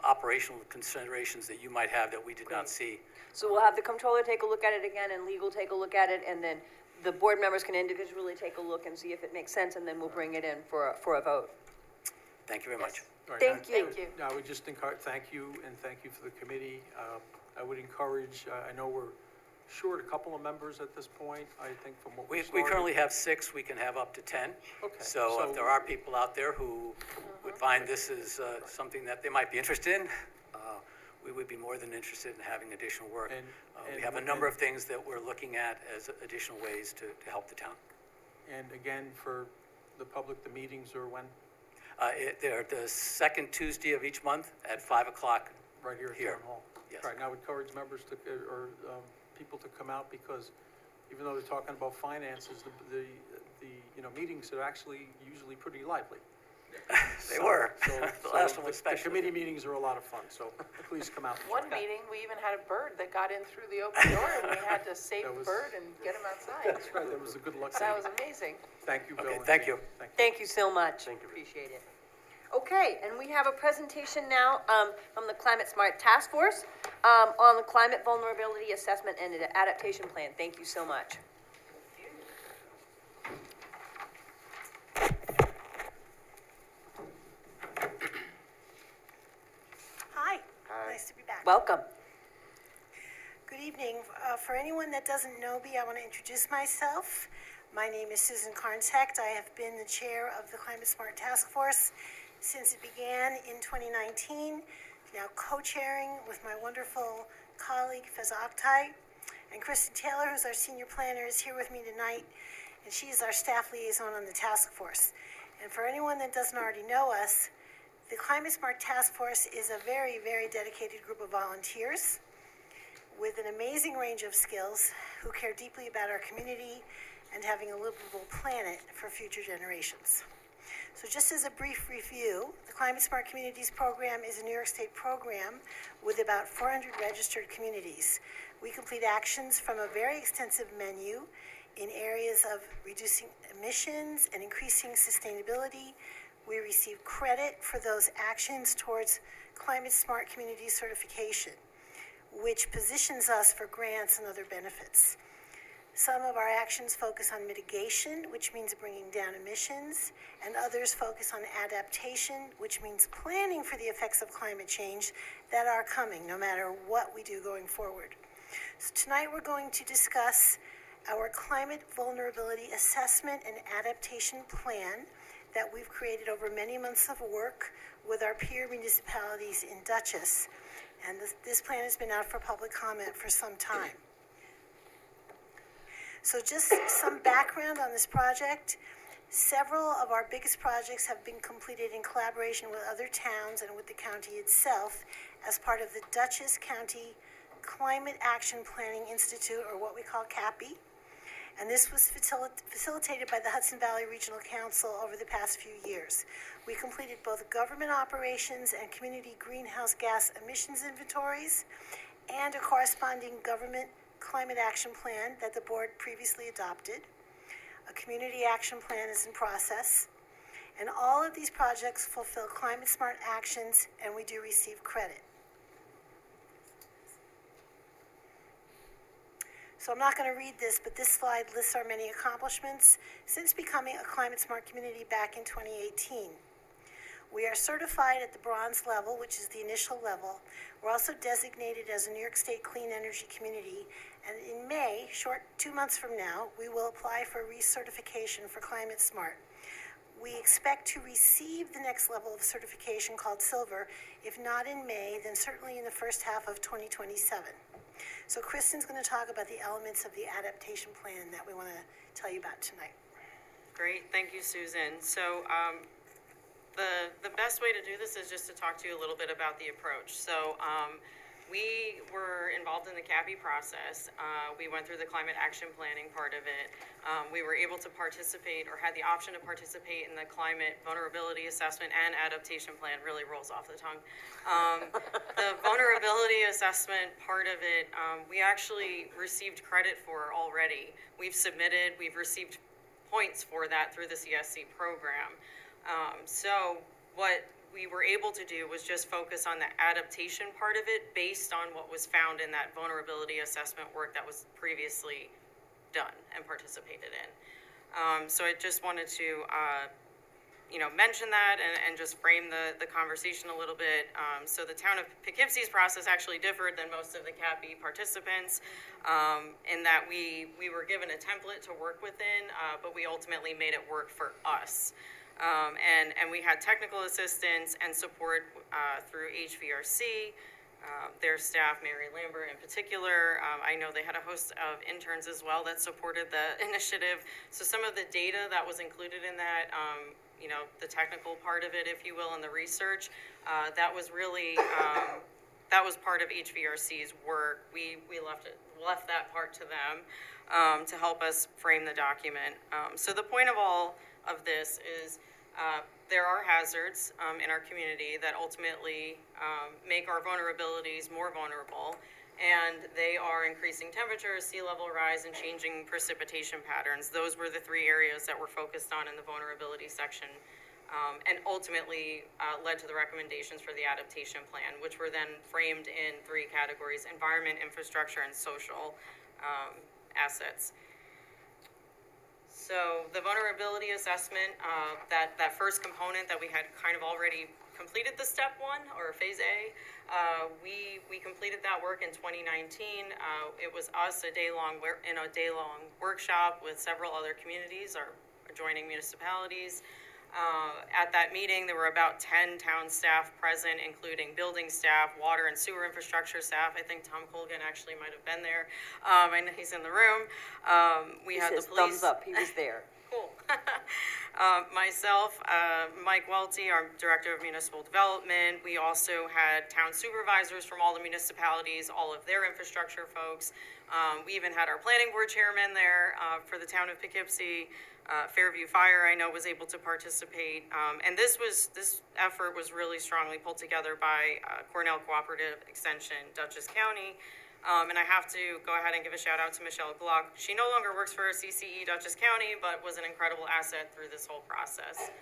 operational considerations that you might have that we did not see. So we'll have the comptroller take a look at it again and legal take a look at it, and then the board members can individually take a look and see if it makes sense, and then we'll bring it in for a vote. Thank you very much. All right, Thank you. Thank you. I would just thank you, and thank you for the committee. I would encourage, I know we're short a couple of members at this point, I think from what we We started. currently have 6, we can have up to 10. Okay, So so- if there are people out there who would find this is something that they might be interested in, we would be more than interested in having additional work. And- We and have a what- number of things that we're looking at as additional ways to help the town. And again, for the public, the meetings are when? They're the second Tuesday of each month at 5 o'clock. Right here at Here. Town Hall. Yes. Right, now encourage members to, or people to come out, because even though they're talking about finances, the meetings are actually usually pretty lively. They were. So- The so last one was the special. committee meetings are a lot of fun, so please come out. and One join. meeting, we even had a bird that got in through the open door, and we had to save That the was- bird and get him outside. That's right, that was a good luck. That was amazing. Thank you, Bill. Okay, and thank Jane. you. Thank you so much. Thank you. Appreciate it. Okay, and we have a presentation now from the Climate Smart Task Force on the Climate Vulnerability Assessment and Adaptation Plan. Thank you so much. Hi, Hi. nice to be back. Welcome. Good evening. For anyone that doesn't know me, I want to introduce myself. My name is Susan Carnes-Hecht. I have been the chair of the Climate Smart Task Force since it began in 2019, now co-chairing with my wonderful colleague Feza Oktay. And Kristen Taylor, who's our senior planner, is here with me tonight, and she is our staff liaison on the task force. And for anyone that doesn't already know us, the Climate Smart Task Force is a very, very dedicated group of volunteers with an amazing range of skills who care deeply about our community and having a livable planet for future generations. So just as a brief review, the Climate Smart Communities Program is a New York State program with about 400 registered communities. We complete actions from a very extensive menu in areas of reducing emissions and increasing sustainability. We receive credit for those actions towards Climate Smart Community certification, which positions us for grants and other benefits. Some of our actions focus on mitigation, which means bringing down emissions, and others focus on adaptation, which means planning for the effects of climate change that are coming, no matter what we do going forward. So tonight we're going to discuss our Climate Vulnerability Assessment and Adaptation Plan that we've created over many months of work with our peer municipalities in Dutchess. And this plan has been out for public comment for some time. So just some background on this project. Several of our biggest projects have been completed in collaboration with other towns and with the county itself as part of the Dutchess County Climate Action Planning Institute, or what we call CAPI. And this was facilitated by the Hudson Valley Regional Council over the past few years. We completed both government operations and community greenhouse gas emissions inventories and a corresponding government climate action plan that the board previously adopted. A community action plan is in process. And all of these projects fulfill climate smart actions, and we do receive credit. So I'm not going to read this, but this slide lists our many accomplishments since becoming a climate smart community back in 2018. We are certified at the bronze level, which is the initial level. We're also designated as a New York State Clean Energy Community. And in May, 2 months from now, we will apply for recertification for Climate Smart. We expect to receive the next level of certification called Silver, if not in May, then certainly in the first half of 2027. So Kristen's going to talk about the elements of the adaptation plan that we want to tell you about tonight. Great, thank you, Susan. So the best way to do this is just to talk to you a little bit about the approach. So we were involved in the CAPI process. We went through the climate action planning part of it. We were able to participate, or had the option to participate, in the climate vulnerability assessment and adaptation plan. Really rolls off the tongue. The vulnerability assessment part of it, we actually received credit for already. We've received points for that through the CSC program. So what we were able to do was just focus on the adaptation part of it based on what was found in that vulnerability assessment work that was previously done and participated in. So I just wanted to, mention that and just frame the conversation a little bit. So the town of Poughkeepsie's process actually differed than most of the CAPI participants in that we were given a template to work within, but we ultimately made it work for us. And we had technical assistance and support through HVRC, their staff, Mary Lambert in particular. I know they had a host of interns as well that supported the initiative. So some of the data that was included in that, you know, the technical part of it, if you will, and the research, that was really, that was part of HVRC's work. We left that part to them to help us frame the document. So the point of all of this is there are hazards in our community that ultimately make our vulnerabilities more vulnerable, and they are increasing temperatures, sea level rise, and changing precipitation patterns. Those were the three areas that were focused on in the vulnerability section, and ultimately led to the recommendations for the adaptation plan, which were then framed in three categories: environment, infrastructure, and social assets. So the vulnerability assessment, that first component that we had kind of already completed the step one, or phase A, we completed that work in 2019. It was us in a day-long workshop with several other communities, our adjoining municipalities. At that meeting, there were about 10 town staff present, including building staff, water and sewer infrastructure staff. I think Tom Colgan actually might have been there. I know he's in the room. We had the police. Thumbs up, he was there. Cool. Myself, Mike Welty, our Director of Municipal Development. We also had town supervisors from all the municipalities, all of their infrastructure folks. We even had our planning board chairman there for the town of Poughkeepsie. Fairview Fire, I know, was able to participate. And this effort was really strongly pulled together by Cornell Cooperative Extension, Dutchess County. And I have to go ahead and give a shout out to Michelle Gluck. She no longer works for CCE Dutchess County, but was an incredible asset through this whole process.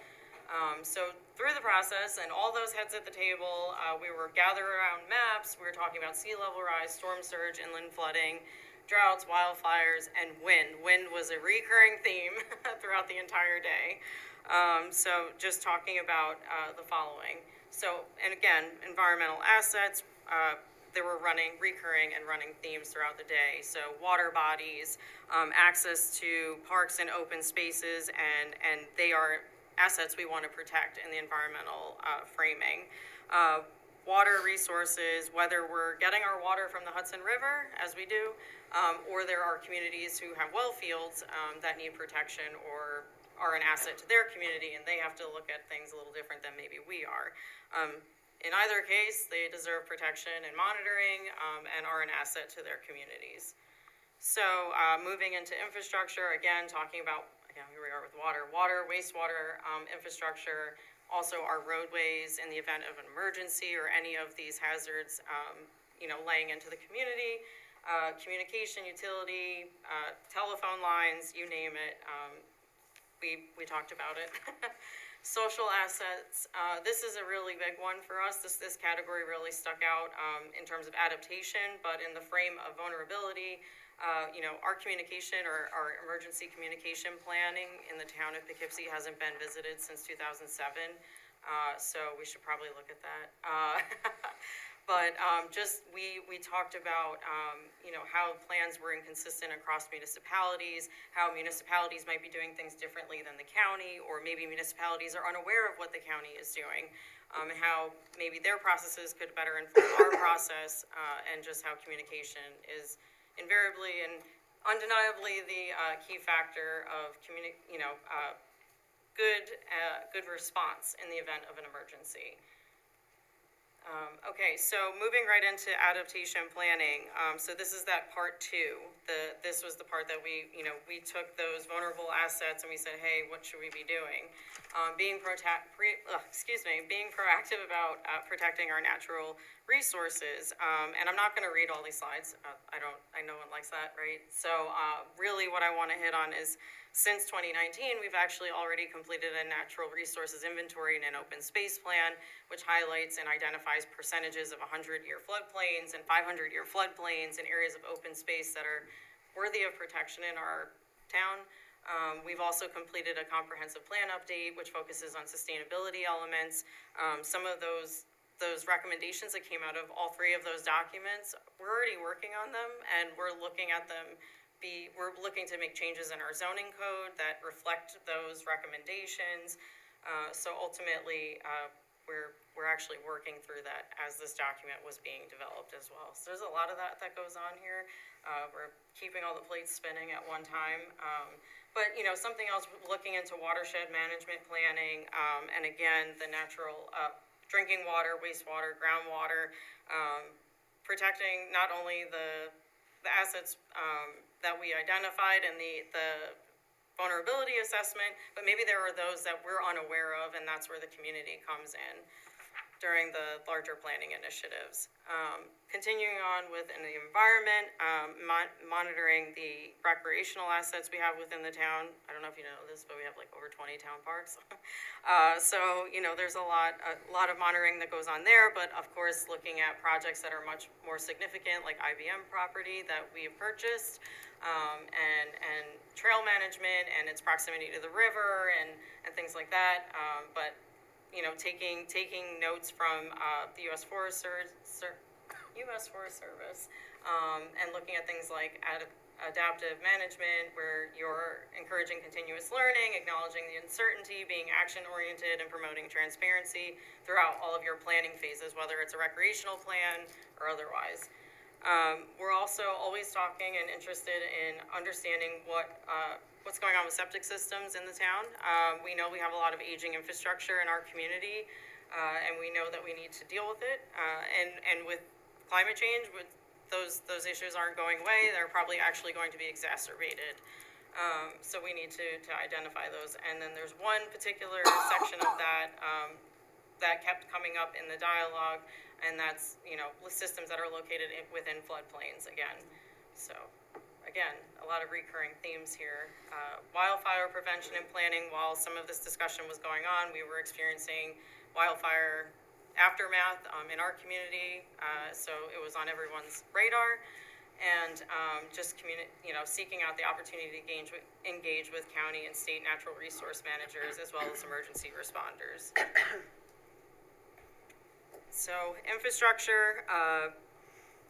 So through the process and all those heads at the table, we were gathered around maps. We were talking about sea level rise, storm surge, inland flooding, droughts, wildfires, and wind. Wind was a recurring theme throughout the entire day. So just talking about the following. So, and again, environmental assets, there were recurring themes throughout the day. So water bodies, access to parks and open spaces, and they are assets we want to protect in the environmental framing. Water resources, whether we're getting our water from the Hudson River, as we do, or there are communities who have well fields that need protection or are an asset to their community, and they have to look at things a little different than maybe we are. In either case, they deserve protection and monitoring and are an asset to their communities. So moving into infrastructure, again, talking about, again, here we are with water, wastewater infrastructure, also our roadways in the event of an emergency or any of these hazards, laying into the community, communication, utility, telephone lines, you name it. We talked about it. Social assets, this is a really big one for us. This category really stuck out in terms of adaptation, but in the frame of vulnerability, our communication or our emergency communication planning in the town of Poughkeepsie hasn't been visited since 2007, so we should probably look at that. But we talked about, how plans were inconsistent across municipalities, how municipalities might be doing things differently than the county, or maybe municipalities are unaware of what the county is doing, and how maybe their processes could better inform our process, and just how communication is invariably and undeniably the key factor of good response in the event of an emergency. Okay, so moving right into adaptation planning. So this is that part two. This was the part that we took those vulnerable assets and we said, hey, what should we be doing? Being proactive about protecting our natural resources. And I'm not going to read all these slides. I know one likes that, right? So really what I want to hit on is, since 2019, we've actually already completed a natural resources inventory and an open space plan, which highlights and identifies percentages of 100-year floodplains and 500-year floodplains and areas of open space that are worthy of protection in our town. We've also completed a comprehensive plan update, which focuses on sustainability elements. Some of those recommendations that came out of all three of those documents, we're already working on them, and we're looking at them. We're looking to make changes in our zoning code that reflect those recommendations. So ultimately, we're actually working through that as this document was being developed as well. So there's a lot of that goes on here. We're keeping all the plates spinning at one time. But, you know, something else, looking into watershed management planning, and again, the natural drinking water, wastewater, groundwater, protecting not only the assets that we identified in the vulnerability assessment, but maybe there are those that we're unaware of, and that's where the community comes in during the larger planning initiatives. Continuing on within the environment, monitoring the recreational assets we have within the town. I don't know if you know this, but we have like over 20 town parks. So, you know, there's a lot of monitoring that goes on there, but of course, looking at projects that are much more significant, like IBM property that we have purchased, and trail management and its proximity to the river and things like that. But you know, taking notes from the U.S. Forest Service, and looking at things like adaptive management, where you're encouraging continuous learning, acknowledging the uncertainty, being action-oriented, and promoting transparency throughout all of your planning phases, whether it's a recreational plan or otherwise. We're also always talking and interested in understanding what's going on with septic systems in the town. We know we have a lot of aging infrastructure in our community, and we know that we need to deal with it. And with climate change, with those issues aren't going away, they're probably actually going to be exacerbated. So we need to identify those. And then there's one particular section of that that kept coming up in the dialogue, and that's, you know, systems that are located within floodplains again. So again, a lot of recurring themes here. Wildfire prevention and planning. While some of this discussion was going on, we were experiencing wildfire aftermath in our community, so it was on everyone's radar. And just seeking out the opportunity to engage with county and state natural resource managers as well as emergency responders. So infrastructure,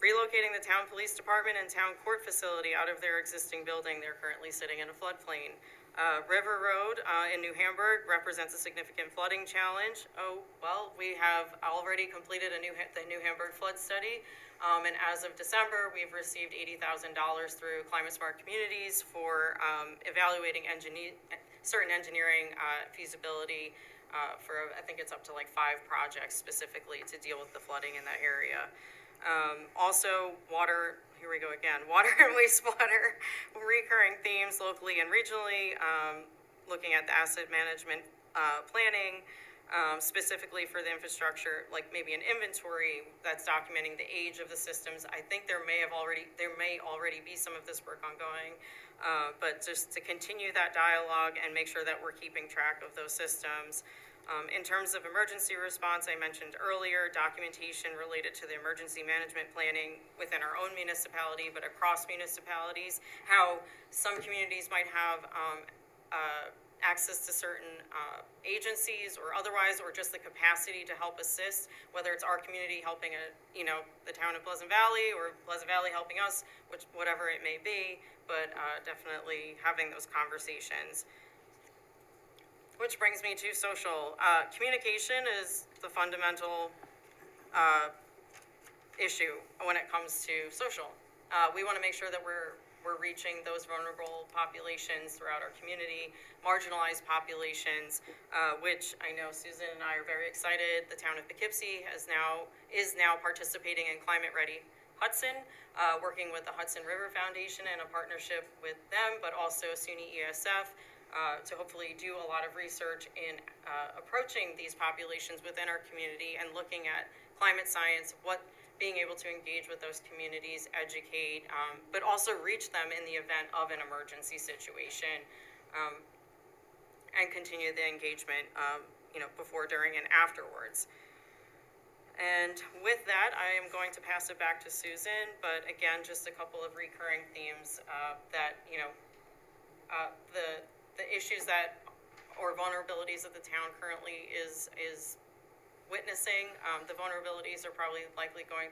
relocating the town police department and town court facility out of their existing building. They're currently sitting in a floodplain. River Road in New Hamburg represents a significant flooding challenge. Oh, well, we have already completed the New Hamburg flood study. And as of December, we've received $80,000 through Climate Smart Communities for evaluating certain engineering feasibility for, I think it's up to like 5 projects specifically to deal with the flooding in that area. Also, water, here we go again, water and wastewater, recurring themes locally and regionally, looking at the asset management planning, specifically for the infrastructure, like maybe an inventory that's documenting the age of the systems. I think there may already be some of this work ongoing, but just to continue that dialogue and make sure that we're keeping track of those systems. In terms of emergency response, I mentioned earlier, documentation related to the emergency management planning within our own municipality, but across municipalities, how some communities might have access to certain agencies or otherwise, or just the capacity to help assist, whether it's our community helping the town of Pleasant Valley or Pleasant Valley helping us, whatever it may be, but definitely having those conversations. Which brings me to social. Communication is the fundamental issue when it comes to social. We want to make sure that we're reaching those vulnerable populations throughout our community, marginalized populations, which I know Susan and I are very excited. The town of Poughkeepsie is now participating in Climate Ready Hudson, working with the Hudson River Foundation and a partnership with them, but also SUNY ESF, to hopefully do a lot of research in approaching these populations within our community and looking at climate science, being able to engage with those communities, educate, but also reach them in the event of an emergency situation, and continue the engagement, before, during, and afterwards. And with that, I am going to pass it back to Susan, but again, just a couple of recurring themes that, the issues or vulnerabilities that the town currently is witnessing, the vulnerabilities are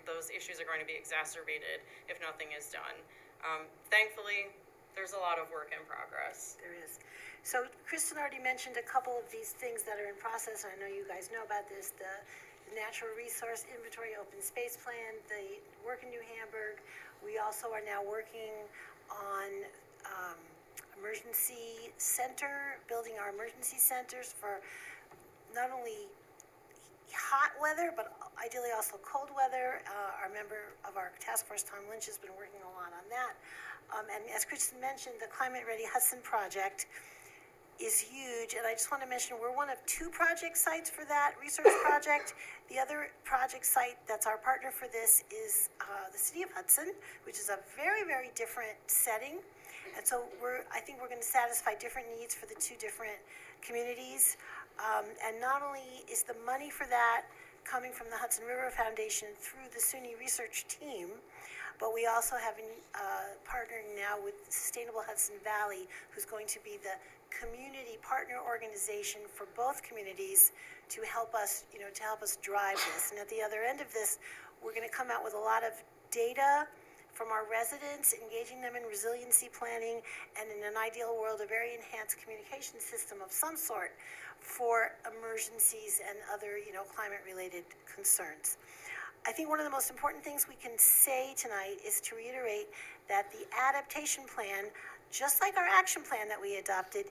those issues are going to be exacerbated if nothing is done. Thankfully, there's a lot of work in progress. There is. So Kristen already mentioned a couple of these things that are in process. I know you guys know about this, the natural resource inventory open space plan, the work in New Hamburg. We also are now working on emergency center, building our emergency centers for not only hot weather, but ideally also cold weather. Our member of our task force, Tom Lynch, has been working a lot on that. And as Kristen mentioned, the Climate Ready Hudson project is huge, and I just want to mention we're one of 2 project sites for that research project. The other project site that's our partner for this is the City of Hudson, which is a very, very different setting. And so I think we're going to satisfy different needs for the 2 different communities. And not only is the money for that coming from the Hudson River Foundation through the SUNY research team, but we also have partnering now with Sustainable Hudson Valley, who's going to be the community partner organization for both communities to help us, to help us drive this. And at the other end of this, we're going to come out with a lot of data from our residents, engaging them in resiliency planning, and in an ideal world, a very enhanced communication system of some sort for emergencies and other, climate-related concerns. I think one of the most important things we can say tonight is to reiterate that the adaptation plan, just like our action plan that we adopted,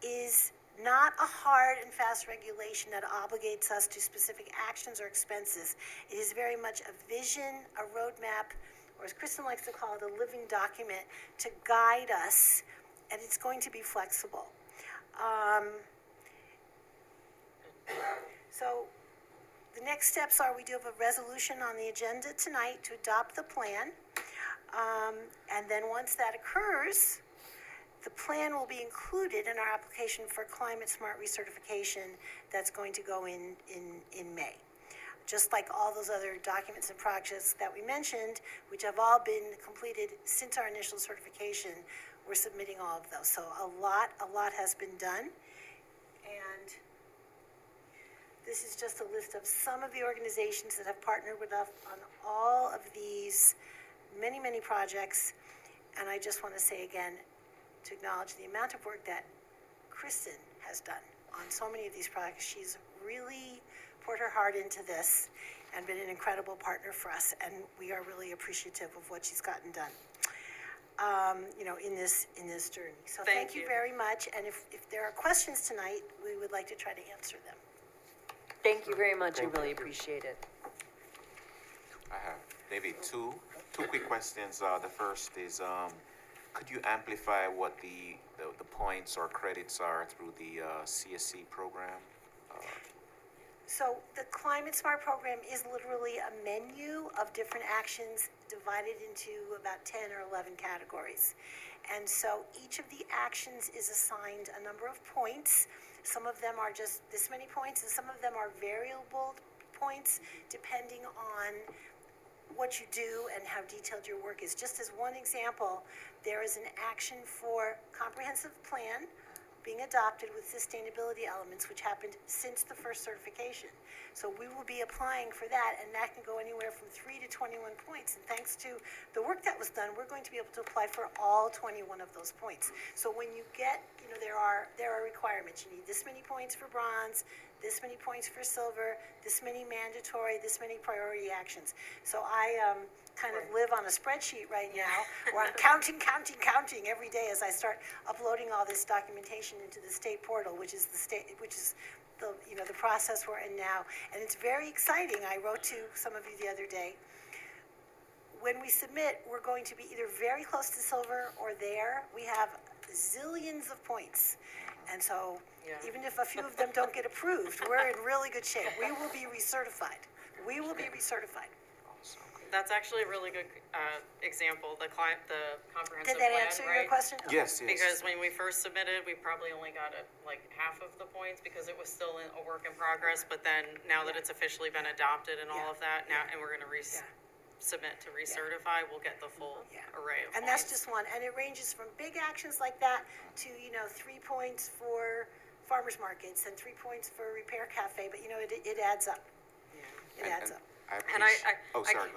is not a hard and fast regulation that obligates us to specific actions or expenses. It is very much a vision, a roadmap, or as Kristen likes to call it, a living document to guide us, and it's going to be flexible. So the next steps are we do have a resolution on the agenda tonight to adopt the plan. And then once that occurs, the plan will be included in our application for climate smart recertification that's going to go in May. Just like all those other documents and projects that we mentioned, which have all been completed since our initial certification, we're submitting all of those. So a lot has been done. And this is just a list of some of the organizations that have partnered with us on all of these many, many projects. And I just want to say again, to acknowledge the amount of work that Kristen has done on so many of these projects. She's really poured her heart into this and been an incredible partner for us, and we are really appreciative of what she's gotten done, in this journey. So thank you very much, and if there are questions tonight, we would like to try to answer them. Thank you very much. I really appreciate it. I have maybe two quick questions. The first is, could you amplify what the points or credits are through the CSC program? So the Climate Smart program is literally a menu of different actions divided into about 10 or 11 categories. And so each of the actions is assigned a number of points. Some of them are just this many points, and some of them are variable points depending on what you do and how detailed your work is. Just as one example, there is an action for comprehensive plan being adopted with sustainability elements, which happened since the first certification. So we will be applying for that, and that can go anywhere from 3 to 21 points. And thanks to the work that was done, we're going to be able to apply for all 21 of those points. So when you get, there are requirements. You need this many points for bronze, this many points for silver, this many mandatory, this many priority actions. So I kind of live on a spreadsheet right now where I'm counting every day as I start uploading all this documentation into the state portal, which is the process we're in now. And it's very exciting. I wrote to some of you the other day. When we submit, we're going to be either very close to silver or there. We have zillions of points. And so even if a few of them don't get approved, we're in really good shape. We will be recertified. That's actually a really good example, the comprehensive Did that plan, answer right? your question? Yes. Because when we first submitted, we probably only got like half of the points because it was still a work in progress. But then now that it's officially been adopted and all of that, now and we're going to submit to recertify, we'll get the full array of And points. that's just one. And it ranges from big actions like that to, 3 points for farmers markets and 3 points for repair cafe. But, it adds up. It adds up. And Go ahead.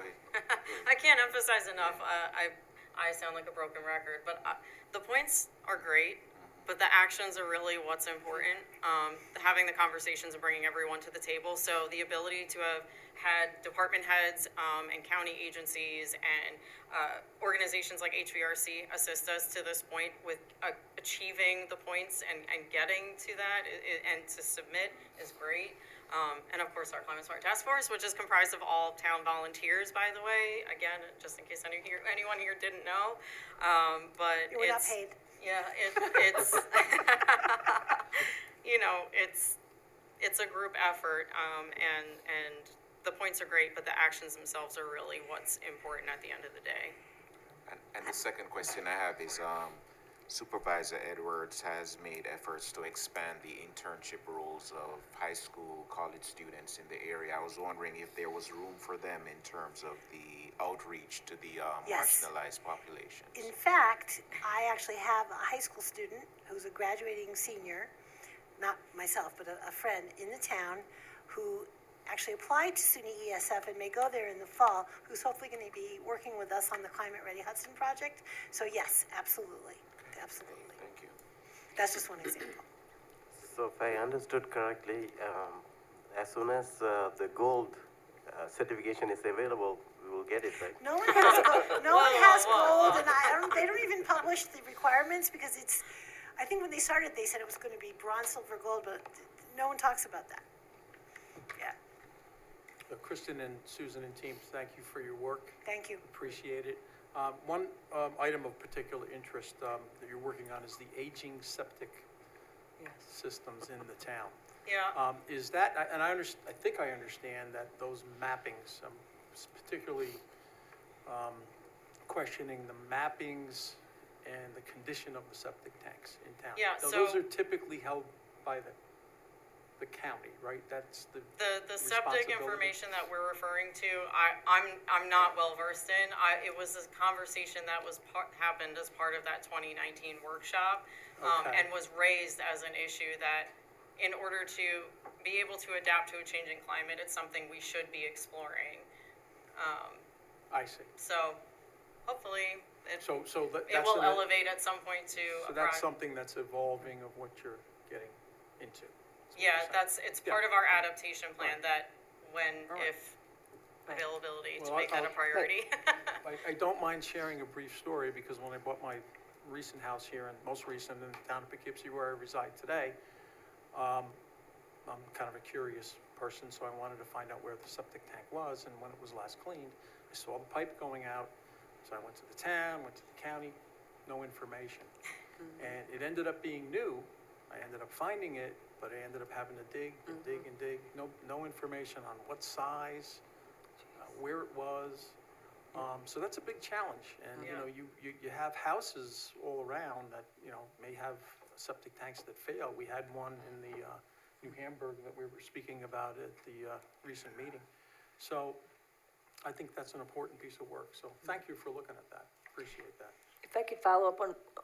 I can't emphasize enough, I sound like a broken record, but the points are great, but the actions are really what's important. Having the conversations and bringing everyone to the table. So the ability to have had department heads and county agencies and organizations like HVRC assist us to this point with achieving the points and getting to that and to submit is great. And of course, our Climate Smart Task Force, which is comprised of all town volunteers, by the way, again, just in case anyone here didn't know. But We're not paid. yeah, it's, you know, it's a group effort, and the points are great, but the actions themselves are really what's important at the end of the day. And the second question I have is, Supervisor Edwards has made efforts to expand the internship roles of high school, college students in the area. I was wondering if there was room for them in terms of the outreach to the Yes. marginalized populations. In fact, I actually have a high school student who's a graduating senior, not myself, but a friend in the town who actually applied to SUNY ESF and may go there in the fall, who's hopefully going to be working with us on the Climate Ready Hudson project. So yes, absolutely, absolutely. Thank you. That's just one example. So if I understood correctly, as soon as the gold certification is available, we will get it, right? No one has gold, no one has gold, and they don't even publish the requirements because it's, I think when they started, they said it was going to be bronze, silver, gold, but no one talks about that. Yeah, Kristen and Susan and team, thank you for your work. thank you. Appreciate it. One item of particular interest that you're working on is the aging septic systems in the town. Yeah. Is that, and I think I understand that those mappings, particularly questioning the mappings and the condition of the septic tanks in town. Yeah, Now, so- those are typically held by the county, right? That's the The septic responsibility. information that we're referring to, I'm not well versed in. It was a conversation that was happened as part of that 2019 workshop, Okay. and was raised as an issue that in order to be able to adapt to a changing climate, it's something we should be exploring. I see. So hopefully So it that's will an- elevate at some point to So a that's project. something that's evolving of what you're getting into. Yeah, it's part of our adaptation plan that when, All right. if availability, to Well, make that a I'll- priority. I don't mind sharing a brief story, because when I bought my recent house here, and most recent in the town of Poughkeepsie where I reside today, I'm kind of a curious person, so I wanted to find out where the septic tank was, and when it was last cleaned, I saw the pipe going out, so I went to the town, went to the county, no information. And it ended up being new, I ended up finding it, but I ended up having to dig and dig and dig, no information on what size, where it was. So that's a big challenge, and, you know, you have houses all around that, you know, may have septic tanks that fail. We had one in the New Hamburg that we were speaking about at the recent meeting. So I think that's an important piece of work, so thank you for looking at that, appreciate that. If I could follow up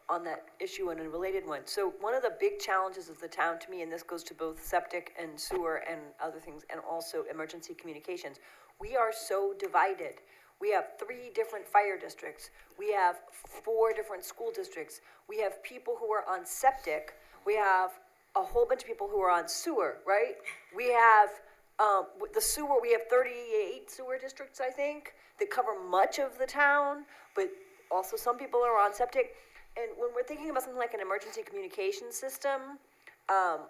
on that issue and a related one. So one of the big challenges of the town to me, and this goes to both septic and sewer and other things, and also emergency communications, we are so divided. We have 3 different fire districts. We have 4 different school districts. We have people who are on septic. We have a whole bunch of people who are on sewer, right? We have, the sewer, we have 38 sewer districts, I think, that cover much of the town, but also some people are on septic. And when we're thinking about something like an emergency communication system,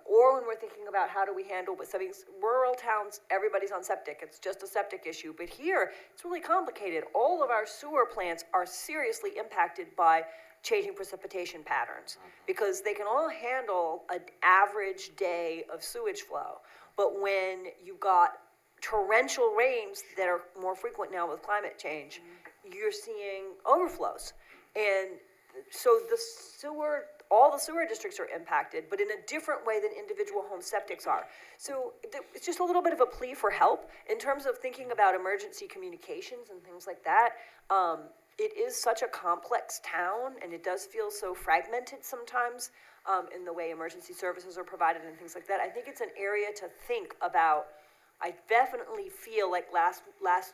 or when we're thinking about how do we handle with some of these rural towns, everybody's on septic, it's just a septic issue. But here, it's really complicated. All of our sewer plants are seriously impacted by changing precipitation patterns, because they can all handle an average day of sewage flow. But when you've got torrential rains that are more frequent now with climate change, you're seeing overflows. And so all the sewer districts are impacted, but in a different way than individual home septics are. So it's just a little bit of a plea for help in terms of thinking about emergency communications and things like that. It is such a complex town, and it does feel so fragmented sometimes in the way emergency services are provided and things like that. I think it's an area to think about. I definitely feel like last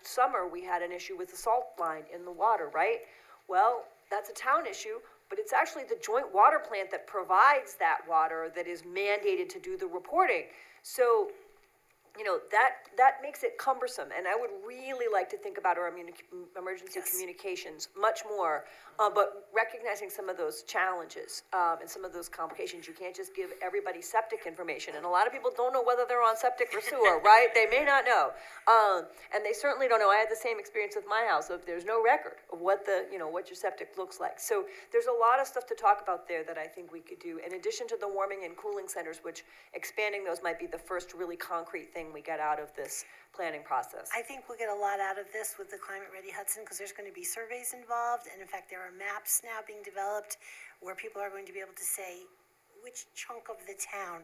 summer we had an issue with the salt line in the water, right? Well, that's a town issue, but it's actually the joint water plant that provides that water that is mandated to do the reporting. So, you know, that makes it cumbersome, and I would really like to think about our emergency communications much more, but recognizing some of those challenges, and some of those complications. You can't just give everybody septic information, and a lot of people don't know whether they're on septic or sewer, right? They may not know, and they certainly don't know. I had the same experience with my house, if there's no record of what what your septic looks like. So there's a lot of stuff to talk about there that I think we could do, in addition to the warming and cooling centers, which expanding those might be the first really concrete thing we get out of this planning process. I think we'll get a lot out of this with the Climate Ready Hudson, because there's going to be surveys involved, and in fact, there are maps now being developed where people are going to be able to say which chunk of the town,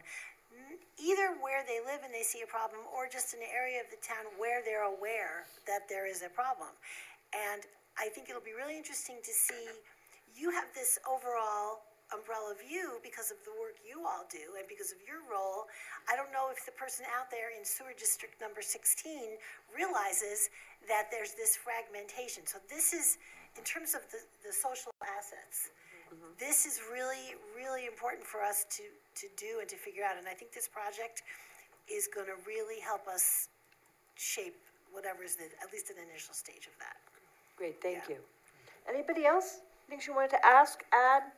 either where they live and they see a problem, or just an area of the town where they're aware that there is a problem. And I think it'll be really interesting to see, you have this overall umbrella view because of the work you all do and because of your role. I don't know if the person out there in sewer district number 16 realizes that there's this fragmentation. So this is, in terms of the social assets, this is really, really important for us to do and to figure out. And I think this project is going to really help us shape whatever is at least an initial stage of that. Great, thank you. Anybody else? Things you wanted to ask, add?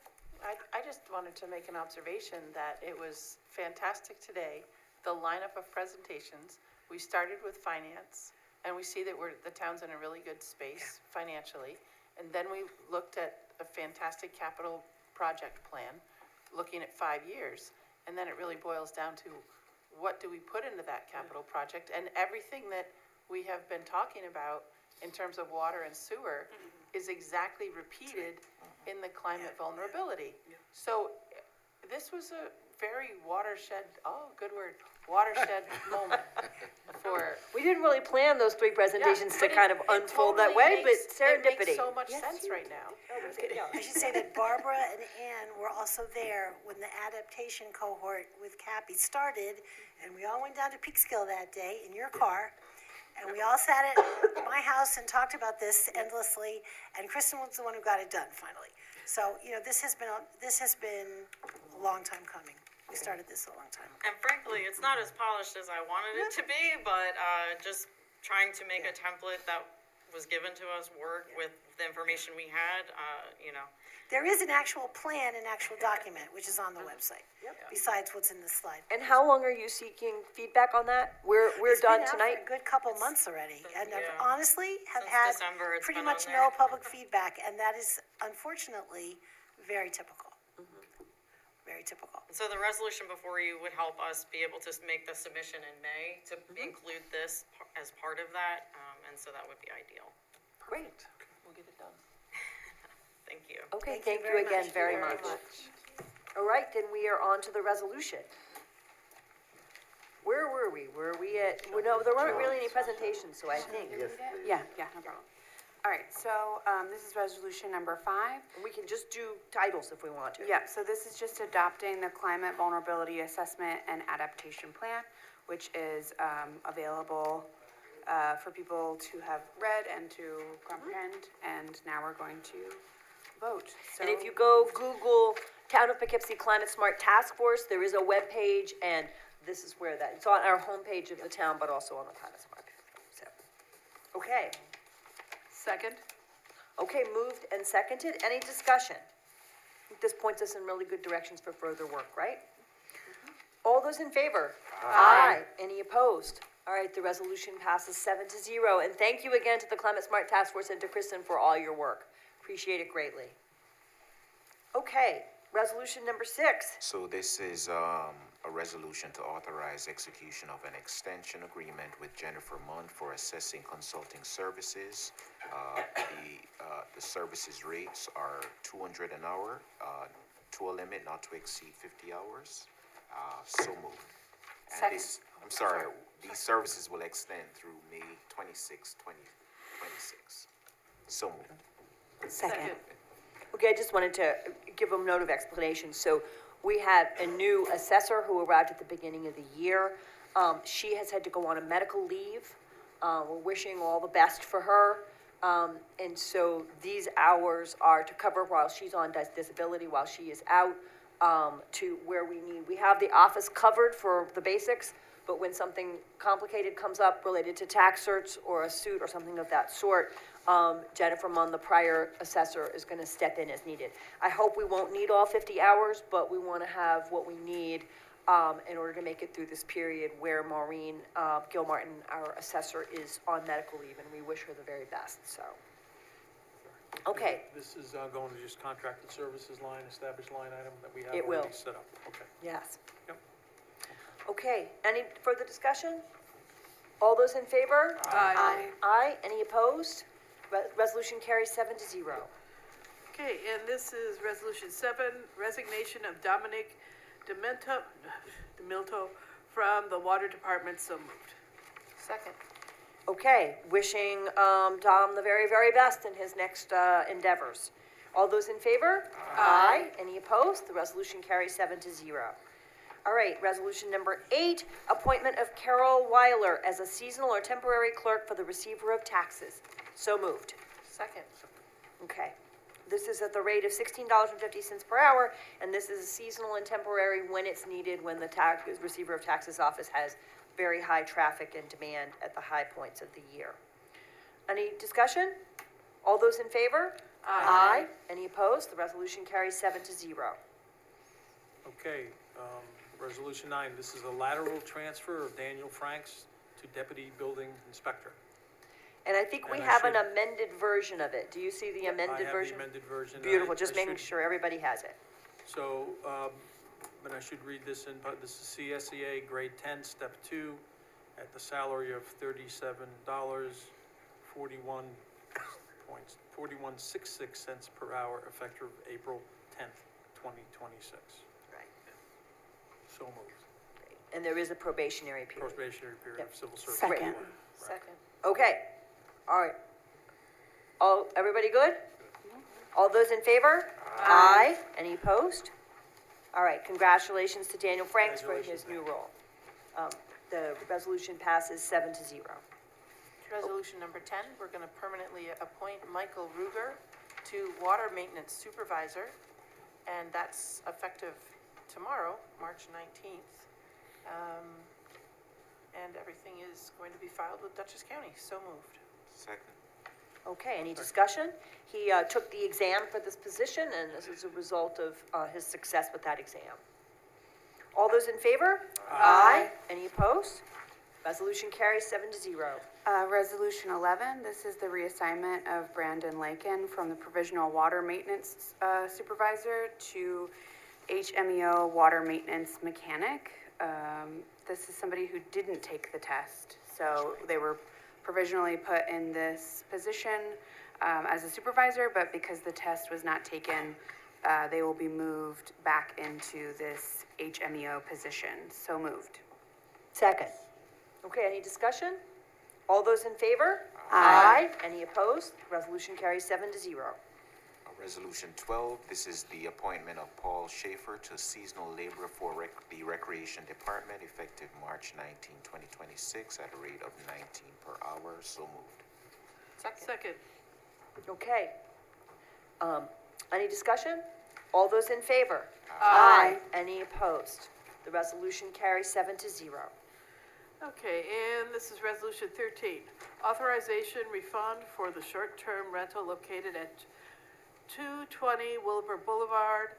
I just wanted to make an observation that it was fantastic today, the lineup of presentations. We started with finance, and we see that the town's in a really good space financially. And then we looked at a fantastic capital project plan, looking at 5 years. And then it really boils down to, what do we put into that capital project? And everything that we have been talking about in terms of water and sewer is exactly repeated in the climate vulnerability. So this was a very watershed moment for. We didn't really plan those three presentations to kind of unfold that way, but serendipity. It makes so much sense right now. I should say that Barbara and Ann were also there when the adaptation cohort with Cappy started, and we all went down to Peekskill that day in your car, and we all sat at my house and talked about this endlessly, and Kristen was the one who got it done finally. So, this has been a long time coming. We started this a long time ago. And frankly, it's not as polished as I wanted it to be, but just trying to make a template that was given to us work with the information we had, There is an actual plan, an actual document, which is on the website, besides what's in this slide. And how long are you seeking feedback on that? We're It's been done out tonight. for a good couple months already, and I've Yeah. honestly have Since had December, it's pretty been much on no there. public feedback, and that is unfortunately very typical. Very typical. So the resolution before you would help us be able to make the submission in May to include this as part of that, and so that would be ideal. Great. We'll get it done. Thank you. Okay, Thank thank you you very again much. very much. All right, then we are on to the resolution. Where were we? Were we at, well, no, there weren't really any presentations, so I think. Yes, Yeah, no problem. All right, so this is resolution number 5. We can just do titles if we want to. Yeah, so this is just adopting the Climate Vulnerability Assessment and Adaptation Plan, which is available for people to have read and to comprehend, and now we're going to vote. And if you go Google Town of Poughkeepsie Climate Smart Task Force, there is a webpage, and this is where it's on our homepage of the town, but also on the Climate Smart. So, okay. Second? Okay, moved and seconded. Any discussion? I think this points us in really good directions for further work, right? All those in favor? Aye. Any opposed? All right, the resolution passes 7-0. And thank you again to the Climate Smart Task Force and to Kristen for all your work. Appreciate it greatly. Okay, resolution number 6. So this is a resolution to authorize execution of an extension agreement with Jennifer Munn for assessing consulting services. The services rates are $200 an hour, to a limit not to exceed 50 hours. So moved. And this, I'm sorry, these services will extend through May 26, 2026. So moved. Second. Okay, I just wanted to give a note of explanation. So we have a new assessor who arrived at the beginning of the year. She has had to go on a medical leave. We're wishing all the best for her. And so these hours are to cover while she's on disability, while she is out, to where we have the office covered for the basics, but when something complicated comes up related to tax certs or a suit or something of that sort, Jennifer Munn, the prior assessor, is gonna step in as needed. I hope we won't need all 50 hours, but we wanna have what we need, in order to make it through this period where Maureen, Gilmartin, our assessor, is on medical leave, and we wish her the very best, so. Okay, This is going to just contracted services line, established line item that we have It will. already set up. Okay. yes. Yep. Okay, any further discussion? All those in favor? Aye. Aye, any opposed? Resolution carries 7-0. Okay, and this is Resolution 7, resignation of Dominic DeMilto from the Water Department, so moved. Second. Okay, wishing Dom the very, very best in his next endeavors. All those in favor? Aye. Any opposed? The resolution carries 7-0. All right, resolution number 8, appointment of Carol Weiler as a seasonal or temporary clerk for the receiver of taxes. So moved. Second. Okay. This is at the rate of $16.50 per hour, and this is seasonal and temporary when it's needed, when the receiver of taxes office has very high traffic and demand at the high points of the year. Any discussion? All those in favor? Aye. Any opposed? The resolution carries 7-0. Okay, Resolution 9, this is a lateral transfer of Daniel Franks to Deputy Building Inspector. And I think we And I have an should- amended version of it. Do you see the amended I version? have the amended version. Beautiful, I just making should- sure everybody has it. So, but I should read this in, but this is CSEA Grade 10, Step 2, at the salary of $37.4166 per hour, effective April 10th, 2026. Right. So moved. And there is a probationary period. Probationary period of Yep. civil service. Second. Right. Second. Okay, all right. All, everybody good? All those in favor? Aye. Any opposed? All right, congratulations to Daniel Franks for his new role. The resolution passes 7-0. Resolution number 10, we're going to permanently appoint Michael Ruger to Water Maintenance Supervisor, and that's effective tomorrow, March 19th. And everything is going to be filed with Dutchess County, so moved. Second. Okay, any discussion? He took the exam for this position, and this is a result of his success with that exam. All those in favor? Aye. Any opposed? Resolution carries 7-0. Resolution 11, this is the reassignment of Brandon Lakin from the Provisional Water Maintenance Supervisor to HMEO Water Maintenance Mechanic. This is somebody who didn't take the test, so they were provisionally put in this position as a supervisor, but because the test was not taken, they will be moved back into this HMEO position. So moved. Second. Okay, any discussion? All those in favor? Aye. Any opposed? Resolution carries 7-0. Resolution 12, this is the appointment of Paul Schaefer to seasonal labor for the Recreation Department, effective March 19, 2026, at a rate of 19 per hour. So moved. Second. Okay. Any discussion? All those in favor? Aye. Any opposed? The resolution carries 7-0. Okay, and this is Resolution 13, authorization refund for the short-term rental located at 220 Wilbur Boulevard,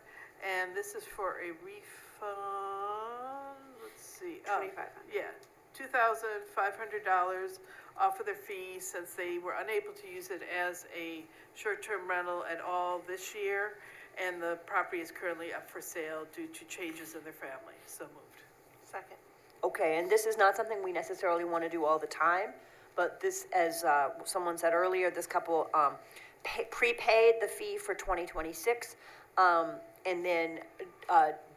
and this is for a refund, let's see. $2,500. Yeah, $2,500 off of their fee since they were unable to use it as a short-term rental at all this year, and the property is currently up for sale due to changes in their family, so moved. Second. Okay, and this is not something we necessarily want to do all the time, but this, as someone said earlier, this couple prepaid the fee for 2026, and then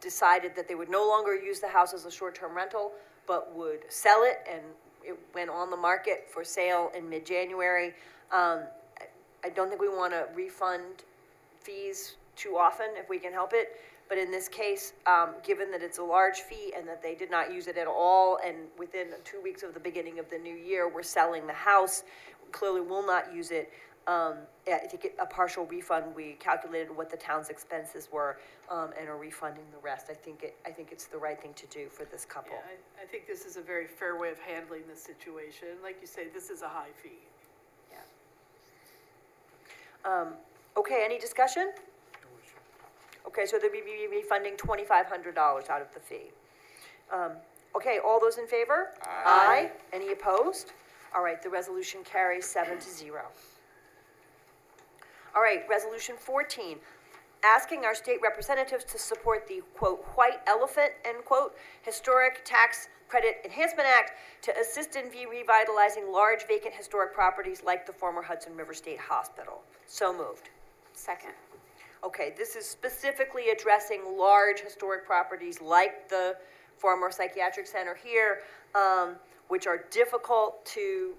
decided that they would no longer use the house as a short-term rental, but would sell it, and it went on the market for sale in mid-January. I don't think we want to refund fees too often if we can help it. But in this case, given that it's a large fee and that they did not use it at all, and within 2 weeks of the beginning of the new year, we're selling the house, clearly will not use it, I think a partial refund, we calculated what the town's expenses were, and are refunding the rest. I think it's the right thing to do for this couple. Yeah, I think this is a very fair way of handling the situation. Like you say, this is a high fee. Okay, any discussion? Okay, so they'll be refunding $2,500 out of the fee. Okay, all those in favor? Aye. Any opposed? All right, the resolution carries 7-0. All right, resolution 14, asking our state representatives to support the, quote, "white elephant," end quote, Historic Tax Credit Enhancement Act to assist in revitalizing large vacant historic properties like the former Hudson River State Hospital. So moved. Second. Okay, this is specifically addressing large historic properties like the former psychiatric center here, which are difficult to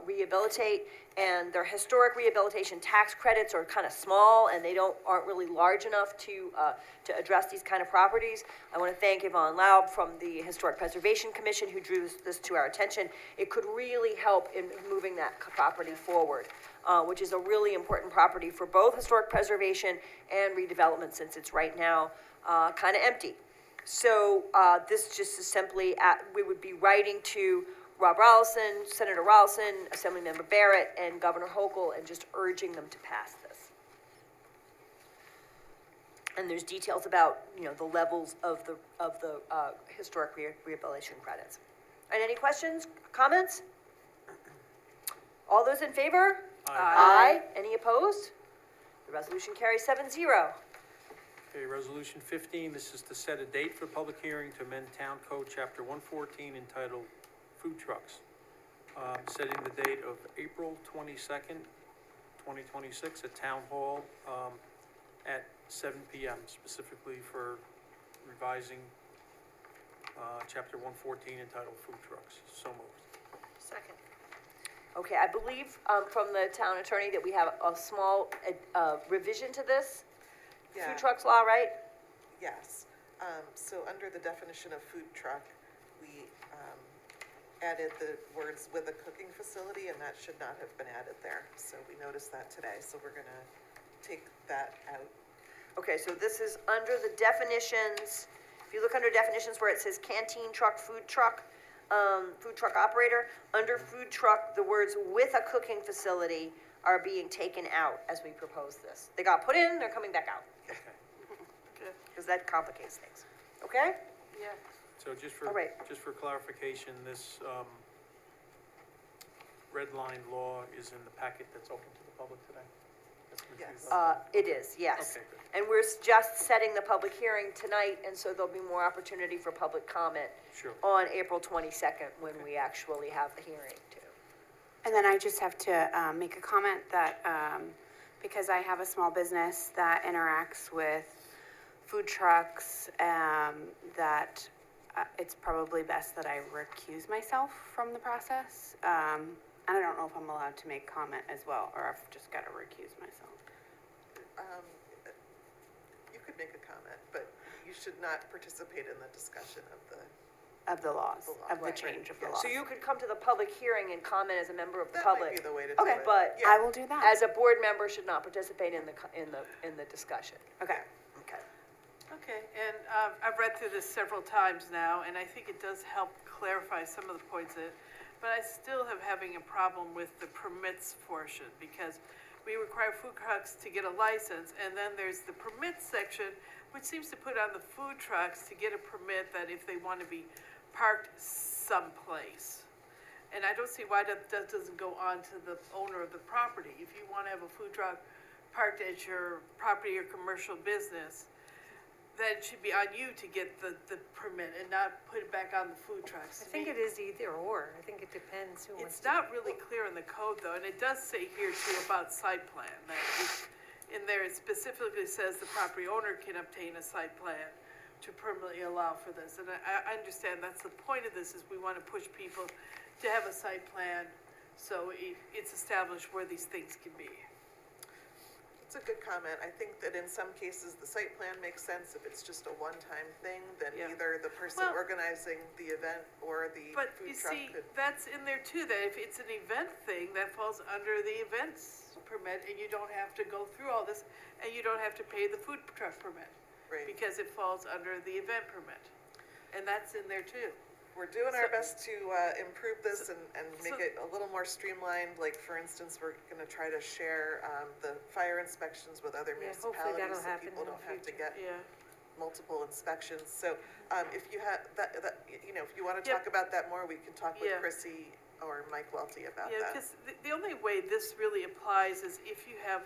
rehabilitate, and their historic rehabilitation tax credits are kind of small, and they aren't really large enough to address these kind of properties. I want to thank Yvonne Laub from the Historic Preservation Commission who drew this to our attention. It could really help in moving that property forward, which is a really important property for both historic preservation and redevelopment, since it's right now kind of empty. So this just is simply, we would be writing to Rob Rollison, Senator Rollison, Assemblymember Barrett, and Governor Hochul, and just urging them to pass this. And there's details about, the levels of the historic rehabilitation credits. And any questions, comments? All those in favor? Aye. Any opposed? The resolution carries 7-0. Okay, resolution 15, this is to set a date for public hearing to amend Town Code Chapter 114 entitled Food Trucks. Setting the date of April 22nd, 2026 at Town Hall at 7 p.m. specifically for revising Chapter 114 entitled Food Trucks. So moved. Second. Okay, I believe from the town attorney that we have a small revision to this Yeah. food trucks law, right? Yes. So under the definition of food truck, we added the words "with a cooking facility," and that should not have been added there. So we noticed that today, so we're gonna take that out. Okay, so this is under the definitions. If you look under definitions where it says canteen truck, food truck operator, under food truck, the words "with a cooking facility" are being taken out as we propose this. They got put in, they're coming back out. Okay. Because that complicates things. Okay? Yeah. So All right. just for clarification, this red line law is in the packet that's open to the public today? That's been Yes. reviewed by- It is, yes. Okay, good. And we're just setting the public hearing tonight, and so there'll be more opportunity for public comment Sure. on April 22nd when we actually have the hearing too. And then I just have to make a comment that because I have a small business that interacts with food trucks, that it's probably best that I recuse myself from the process. And I don't know if I'm allowed to make comment as well, or I've just got to recuse myself. You could make a comment, but you should not participate in the discussion of the. Of the laws, The law, of the right, change of the yes. laws. So you could come to the public hearing and comment as a member of the That public. might be the way to do Okay. it. But Yeah. I will do that. as a board member should not participate in the discussion. Okay. Okay. Okay, and I've read through this several times now, and I think it does help clarify some of the points but I still am having a problem with the permits portion, because we require food trucks to get a license, and then there's the permits section, which seems to put on the food trucks to get a permit that if they want to be parked someplace. And I don't see why that doesn't go on to the owner of the property. If you want to have a food truck parked at your property or commercial business, then it should be on you to get the permit and not put it back on the food trucks. I think it is either or. I think it depends who wants It's to. not really clear in the code though, and it does say here too about site plan. That in there it specifically says the property owner can obtain a site plan to permanently allow for this. And I understand that's the point of this, is we want to push people to have a site plan so it's established where these things can be. It's a good comment. I think that in some cases, the site plan makes sense. If it's just a one-time thing, then Yeah. either the person Well- organizing the event or the But food you truck see, could. that's in there too, that if it's an event thing, that falls under the events permit, and you don't have to go through all this, and you don't have to pay the food truck permit. Right. Because it falls under the event permit, and that's in there too. We're doing our So- best to improve this and make so- it a little more streamlined. Like, for instance, we're gonna try to share the fire inspections with other Yeah, hopefully that'll municipalities, so happen people in the don't have to future. get Yeah. multiple inspections. So if you have, you know, if you wanna Yep. talk about that more, we can talk with Yeah. Chrissy or Mike Welty about Yeah, that. because the only way this really applies is if you have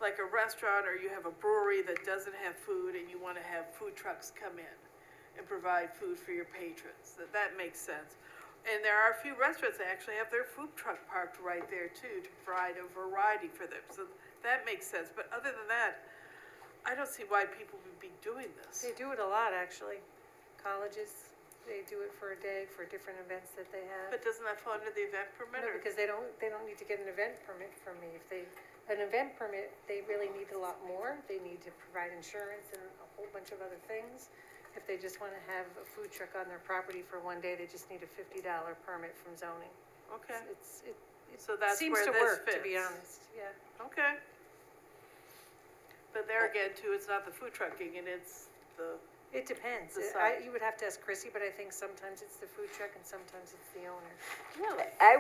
like a restaurant or you have a brewery that doesn't have food and you want to have food trucks come in and provide food for your patrons. That makes sense. And there are a few restaurants that actually have their food truck parked right there too to provide a variety for them. So that makes sense. But other than that, I don't see why people would be doing this. They do it a lot, actually. Colleges, they do it for a day for different events that they have. But doesn't that fall under the event permit? No, or- because they don't need to get an event permit from me. If they, an event permit, they really need a lot more. They need to provide insurance and a whole bunch of other things. If they just want to have a food truck on their property for one day, they just need a $50 permit from zoning. Okay, It so that's seems where to this work, to be fits. honest, yeah. Okay. But there again, too, it's not the food trucking and it's the, It depends. The site. You would have to ask Chrissy, but I think sometimes it's the food truck and sometimes it's the owner. really? I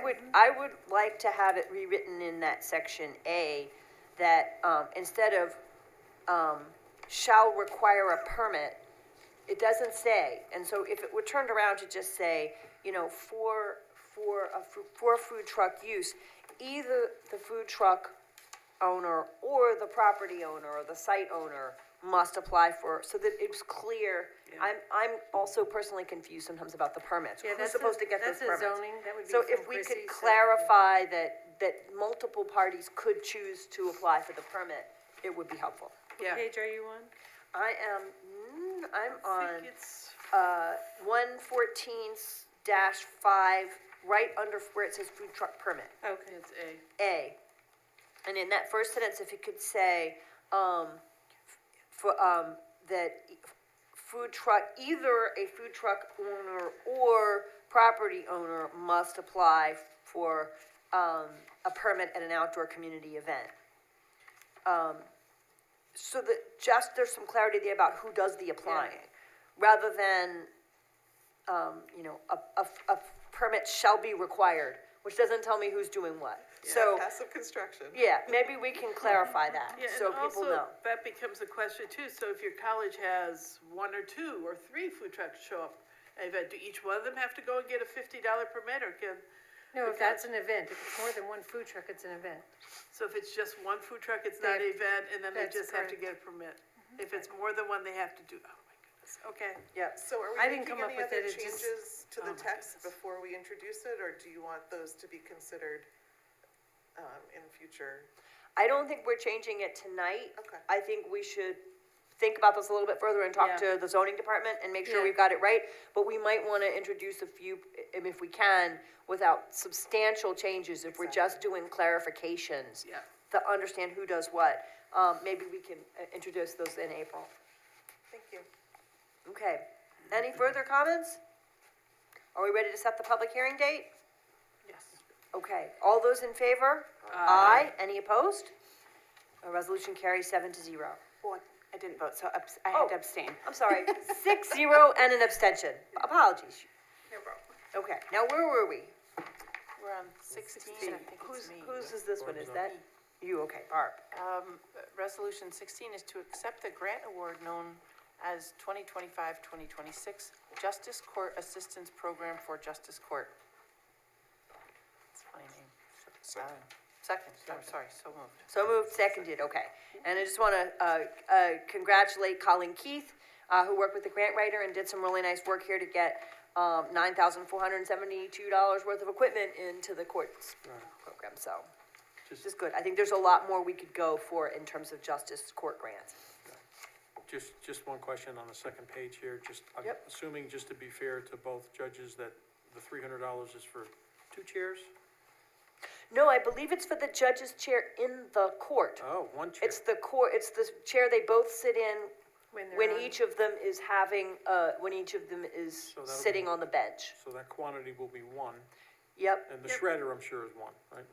would like to have it rewritten in that section A, that, instead of, shall require a permit, it doesn't say, and so if it were turned around to just say, you know, for food truck use, either the food truck owner or the property owner or the site owner must apply for, so that it's clear. I'm also personally confused sometimes about the permits. Yeah, Who's that's supposed to get those That's permits? a zoning, that would be So from if we Chrissy, could so- clarify that multiple parties could choose to apply for the permit, it would be helpful. Yeah. What page are you on? I'm I on, think it's, 114-5, right under where it says food truck permit, Okay. it's A. A. And in that first sentence, if you could say, that food truck, either a food truck owner or property owner must apply for, a permit at an outdoor community event. So that just, there's some clarity there about who does the applying, rather than, you know, a permit shall be required, which doesn't tell me who's doing what. So, Passive construction. yeah, maybe we can clarify that, Yeah, so and people also, know. that becomes a question too, so if your college has 1 or 2 or 3 food trucks show up at an event, do each one of them have to go and get a $50 permit, or can, No, if that's an event, if it's more than one food truck, it's an event. so if it's just one food truck, it's not an They- event, and then they that's just have to correct. get a permit? If it's more than one, they have to do, oh my goodness, okay. Yep. So are we I didn't making come up any with other it, it just- changes to the Oh my text goodness. before we introduce it, or do you want those to be considered in future? I don't think we're changing it tonight. Okay. I think we should think about this a little bit further and talk Yeah. to the zoning department and make sure Yeah. we've got it right. But we might want to introduce a few, if we can, without substantial changes, if we're just doing clarifications. Yeah. To understand who does what. Maybe we can introduce those in April. Thank you. Okay. Any further comments? Are we ready to set the public hearing date? Yes. Okay. All those in favor? Aye. Any opposed? A resolution carries 7-0. Well, I didn't vote, so I Oh. had to abstain. I'm sorry, 6-0 and an abstention. Apologies. No problem. Okay, now where were we? We're on 16, I think it's me. Whose is this one? Is that you? Okay, Barb. Resolution 16 is to accept the grant award known as 2025-2026 Justice Court Assistance Program for Justice Court. It's a funny name. Second, I'm sorry, so moved. So moved, seconded, okay. And I just want to congratulate Colin Keith, who worked with the grant writer and did some really nice work here to get $9,472 worth of equipment into the courts program, so. Just- Just good. I think there's a lot more we could go for in terms of justice court grants. Just one question on the second page here, I'm Yep. assuming, just to be fair to both judges, that the $300 is for 2 chairs? No, I believe it's for the judge's chair in the court. Oh, 1 chair. It's the court, it's the chair they both sit in When they're when on. each of them is having, when each of them is So that'll sitting be- on the bench. So that quantity will be 1, Yep, and the shredder, I'm sure, is 1, right?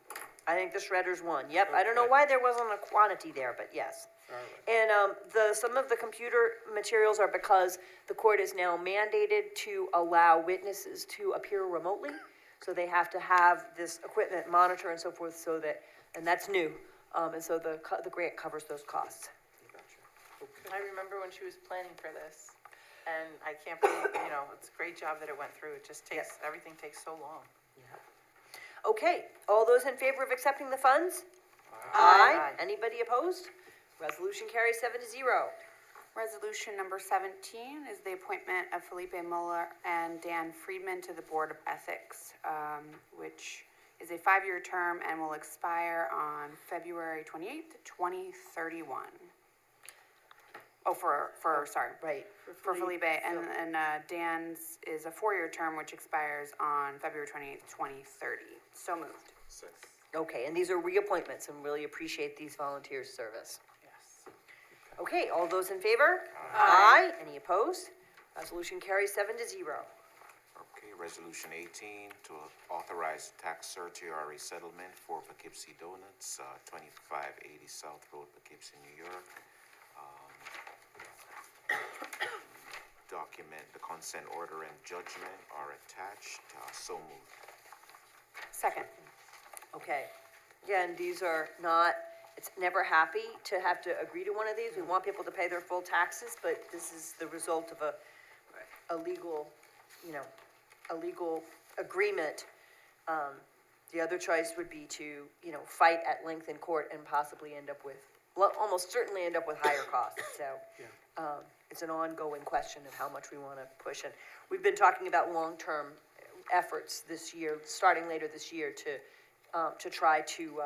I think the shredder's one, yep, I don't know why there wasn't a quantity there, but yes. All right. And, some of the computer materials are because the court is now mandated to allow witnesses to appear remotely. So they have to have this equipment monitor and so forth, so that, and that's new. And so the grant covers those costs. I remember when she was planning for this, and I can't believe, it's a great job that it went through. It just takes, everything takes so long. Okay, all those in favor of accepting the funds? Aye. Anybody opposed? Resolution carries 7-0. Resolution number 17 is the appointment of Felipe Muller and Dan Friedman to the Board of Ethics, which is a 5-year term and will expire on February 28th, 2031. Oh, sorry. Right. For Felipe, and Dan's is a 4-year term, which expires on February 28th, 2030. So moved. Okay, and these are reappointments, and really appreciate these volunteers' service. Yes. Okay, all those in favor? Aye. Any opposed? Resolution carries 7-0. Okay, resolution 18 to authorize tax certiorari settlement for Poughkeepsie Donuts, 2580 South Road, Poughkeepsie, New York. Document, the consent order and judgment are attached, so moved. Second. Okay, again, these are not, it's never happy to have to agree to one of these. We want people to pay their full taxes, but this is the result of a legal, a legal agreement. The other choice would be to, fight at length in court and possibly end up with, well, almost certainly end up with higher costs, so. It's an ongoing question of how much we want to push, and we've been talking about long-term efforts this year, starting later this year, to try to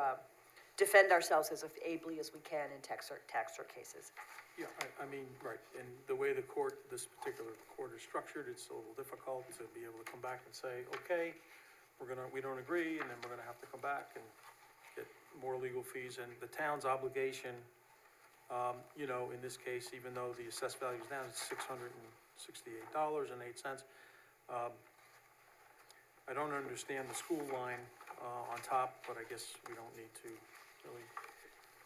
defend ourselves as ably as we can in tax court cases. Yeah, I mean, right, and the way this particular court is structured, it's a little difficult to be able to come back and say, okay, we don't agree, and then we're gonna have to come back and get more legal fees, and the town's obligation, in this case, even though the assessed value is down, it's $668.08. I don't understand the school line, on top, but I guess we don't need to really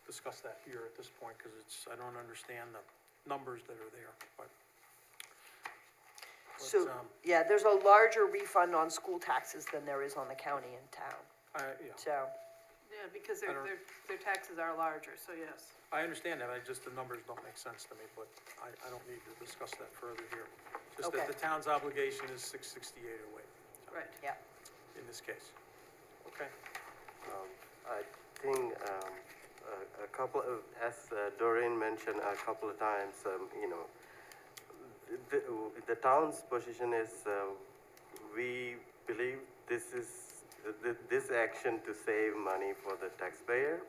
discuss that here at this point, because I don't understand the numbers that are there, but. So, yeah, there's a larger refund on school taxes than there is on the county and town, Yeah. so. Yeah, because their taxes are larger, so yes. I understand that, the numbers don't make sense to me, but I don't need to discuss that further here. Just that Okay. the town's obligation is $668.08. Right. Yeah. In this case. Okay. I think a couple of, as Doreen mentioned a couple of times, the town's position is we believe this action to save money for the taxpayer.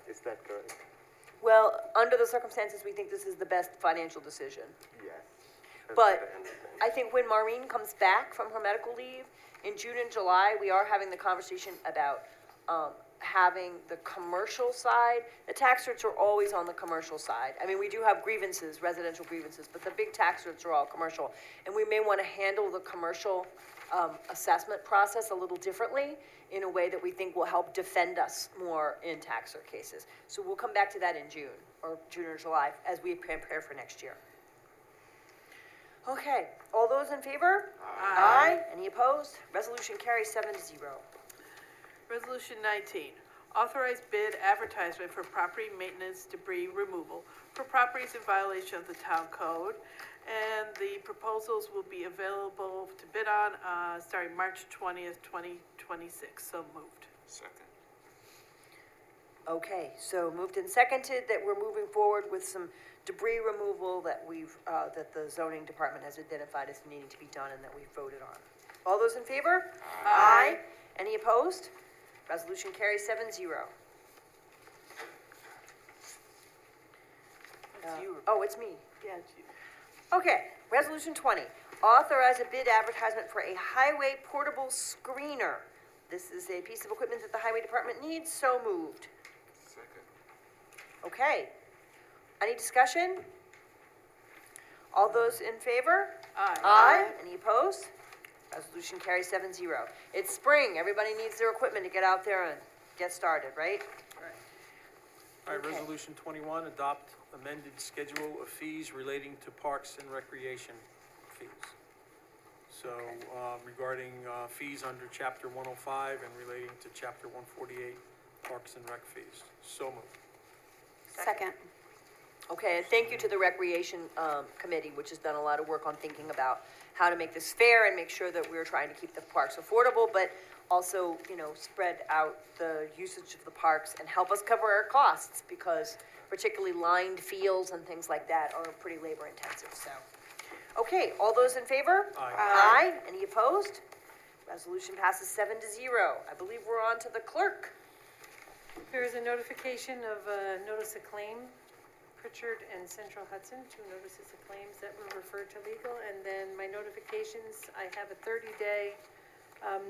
Is that correct? Well, under the circumstances, we think this is the best financial decision. Yes. But I think when Maureen comes back from her medical leave in June and July, we are having the conversation about having the commercial side. The tax rates are always on the commercial side. I mean, we do have grievances, residential grievances, but the big tax rates are all commercial. And we may want to handle the commercial assessment process a little differently in a way that we think will help defend us more in tax court cases. So we'll come back to that in June or July as we prepare for next year. Okay, all those in favor? Aye. Any opposed? Resolution carries 7-0. Resolution 19, authorize bid advertisement for property maintenance debris removal for properties in violation of the town code. And the proposals will be available to bid on, starting March 20th, 2026. So moved. Second. Okay, so moved and seconded that we're moving forward with some debris removal that that the zoning department has identified as needing to be done and that we voted on. All those in favor? Aye. Any opposed? Resolution carries 7-0. It's me. Yeah, it's you. Okay, resolution 20, authorize a bid advertisement for a highway portable screener. This is a piece of equipment that the highway department needs, so moved. Second. Okay, any discussion? All those in favor? Aye. Any opposed? Resolution carries 7-0. It's spring, everybody needs their equipment to get out there and get started, right? All right, Okay. Resolution 21, adopt amended schedule of fees relating to parks and recreation fees. So regarding fees under Chapter 105 and relating to Chapter 148, Parks and Rec fees. So moved. Second. Okay, and thank you to the Recreation Committee, which has done a lot of work on thinking about how to make this fair and make sure that we're trying to keep the parks affordable, but also, you know, spread out the usage of the parks and help us cover our costs, because particularly lined fields and things like that are pretty labor intensive, so. Okay, all those in favor? Aye. Aye. Any opposed? Resolution passes 7-0. I believe we're on to the clerk. There is a notification of a notice of claim, Pritchard and Central Hudson, 2 notices of claims that were referred to legal. And then my notifications, I have a 30-day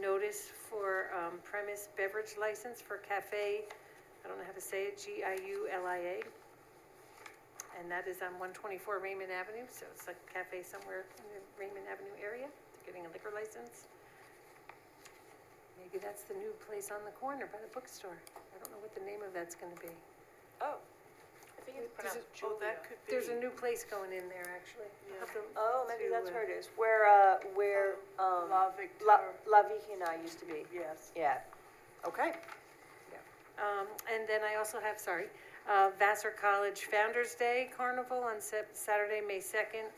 notice for premise beverage license for Cafe, I don't know how to say it, Giulia. And that is on 124 Raymond Avenue, so it's like a cafe somewhere in the Raymond Avenue area. They're getting a liquor license. Maybe that's the new place on the corner by the bookstore. I don't know what the name of that's gonna be. Oh, I think it's There's pronounced a- Oh, that could be. There's a new place going in there, actually. I'll have to- Oh, maybe to, that's where it is. Where La Victor. La Vigina used to be. Yes. Yeah. Okay. And then I also have, Vassar College Founder's Day Carnival on Saturday, May 2nd.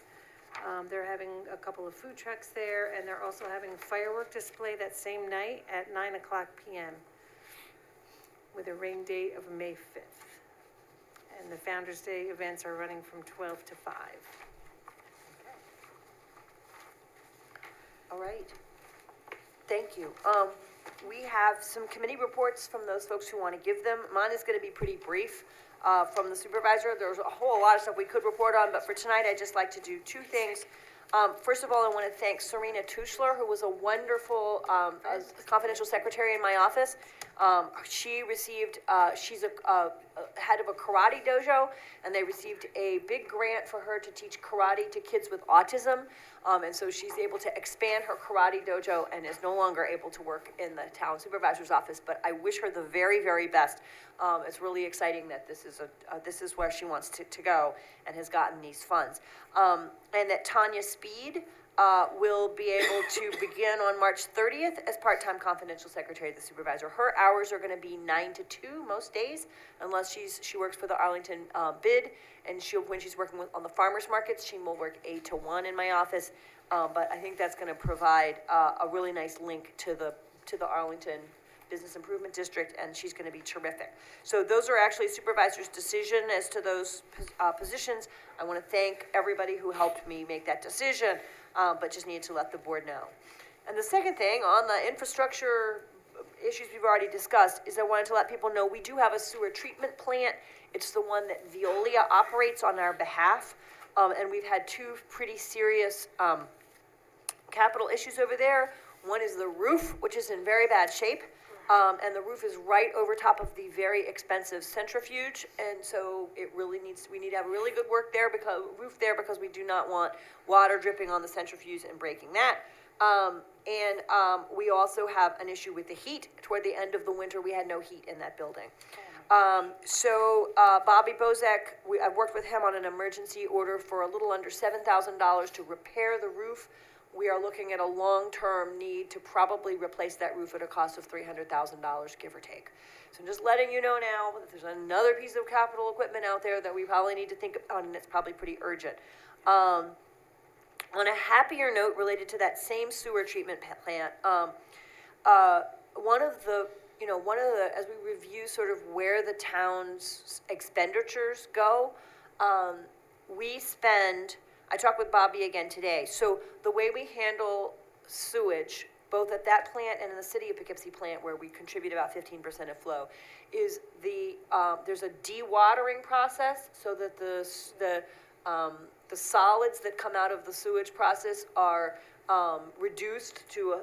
They're having a couple of food trucks there, and they're also having a firework display that same night at 9:00 p.m. with a rain date of May 5th. And the Founder's Day events are running from 12 to 5. All right. Thank you. We have some committee reports from those folks who want to give them. Mine is going to be pretty brief. From the supervisor, there's a whole lot of stuff we could report on, but for tonight, I'd just like to do 2 things. First of all, I want to thank Serena Tushler, who was a wonderful as confidential secretary in my office. She received, she's a head of a karate dojo, and they received a big grant for her to teach karate to kids with autism. And so she's able to expand her karate dojo and is no longer able to work in the town supervisor's office, but I wish her the very, very best. It's really exciting that this is where she wants to go and has gotten these funds. And that Tanya Speed will be able to begin on March 30th as part-time confidential secretary of the supervisor. Her hours are going to be 9 to 2 most days, unless she works for the Arlington bid, and when she's working on the farmers markets, she will work 8 to 1 in my office. But I think that's going to provide a really nice link to the Arlington Business Improvement District, and she's going to be terrific. So those are actually supervisor's decision as to those positions. I want to thank everybody who helped me make that decision, but just needed to let the board know. And the second thing, on the infrastructure issues we've already discussed, is I wanted to let people know we do have a sewer treatment plant. It's the one that Veolia operates on our behalf, and we've had 2 pretty serious capital issues over there. One is the roof, which is in very bad shape. And the roof is right over top of the very expensive centrifuge, and so we need to have really good roof there because we do not want water dripping on the centrifuge and breaking that. We also have an issue with the heat. Toward the end of the winter, we had no heat in that building. Bobby Bozek, I've worked with him on an emergency order for a little under $7,000 to repair the roof. We are looking at a long-term need to probably replace that roof at a cost of $300,000, give or take. So I'm just letting you know now that there's another piece of capital equipment out there that we probably need to think about, and it's probably pretty urgent. On a happier note related to that same sewer treatment plant, one of the, as we review sort of where the town's expenditures go, I talked with Bobby again today. So the way we handle sewage, both at that plant and in the city of Poughkeepsie plant, where we contribute about 15% of flow, is there's a dewatering process so that the solids that come out of the sewage process are reduced to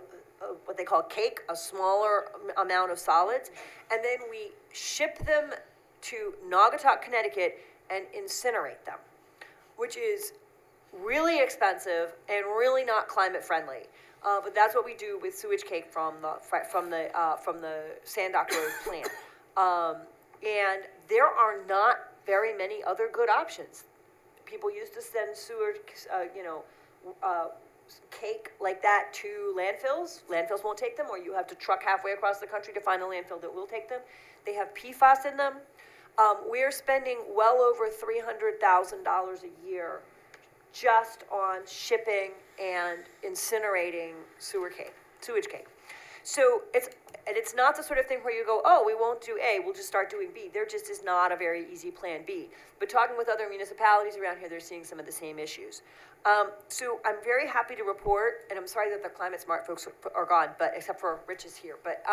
what they call cake, a smaller amount of solids, and then we ship them to Naugatuck, Connecticut, and incinerate them, which is really expensive and really not climate friendly. But that's what we do with sewage cake from the Sand Dock Road plant. And there are not very many other good options. People used to send sewer, cake like that to landfills. Landfills won't take them, or you have to truck halfway across the country to find a landfill that will take them. They have PFAS in them. We're spending well over $300,000 a year just on shipping and incinerating sewage cake. So it's not the sort of thing where you go, oh, we won't do A, we'll just start doing B. There just is not a very easy plan B. But talking with other municipalities around here, they're seeing some of the same issues. So I'm very happy to report, and I'm sorry that the Climate Smart folks are gone, but except for Rich is here. But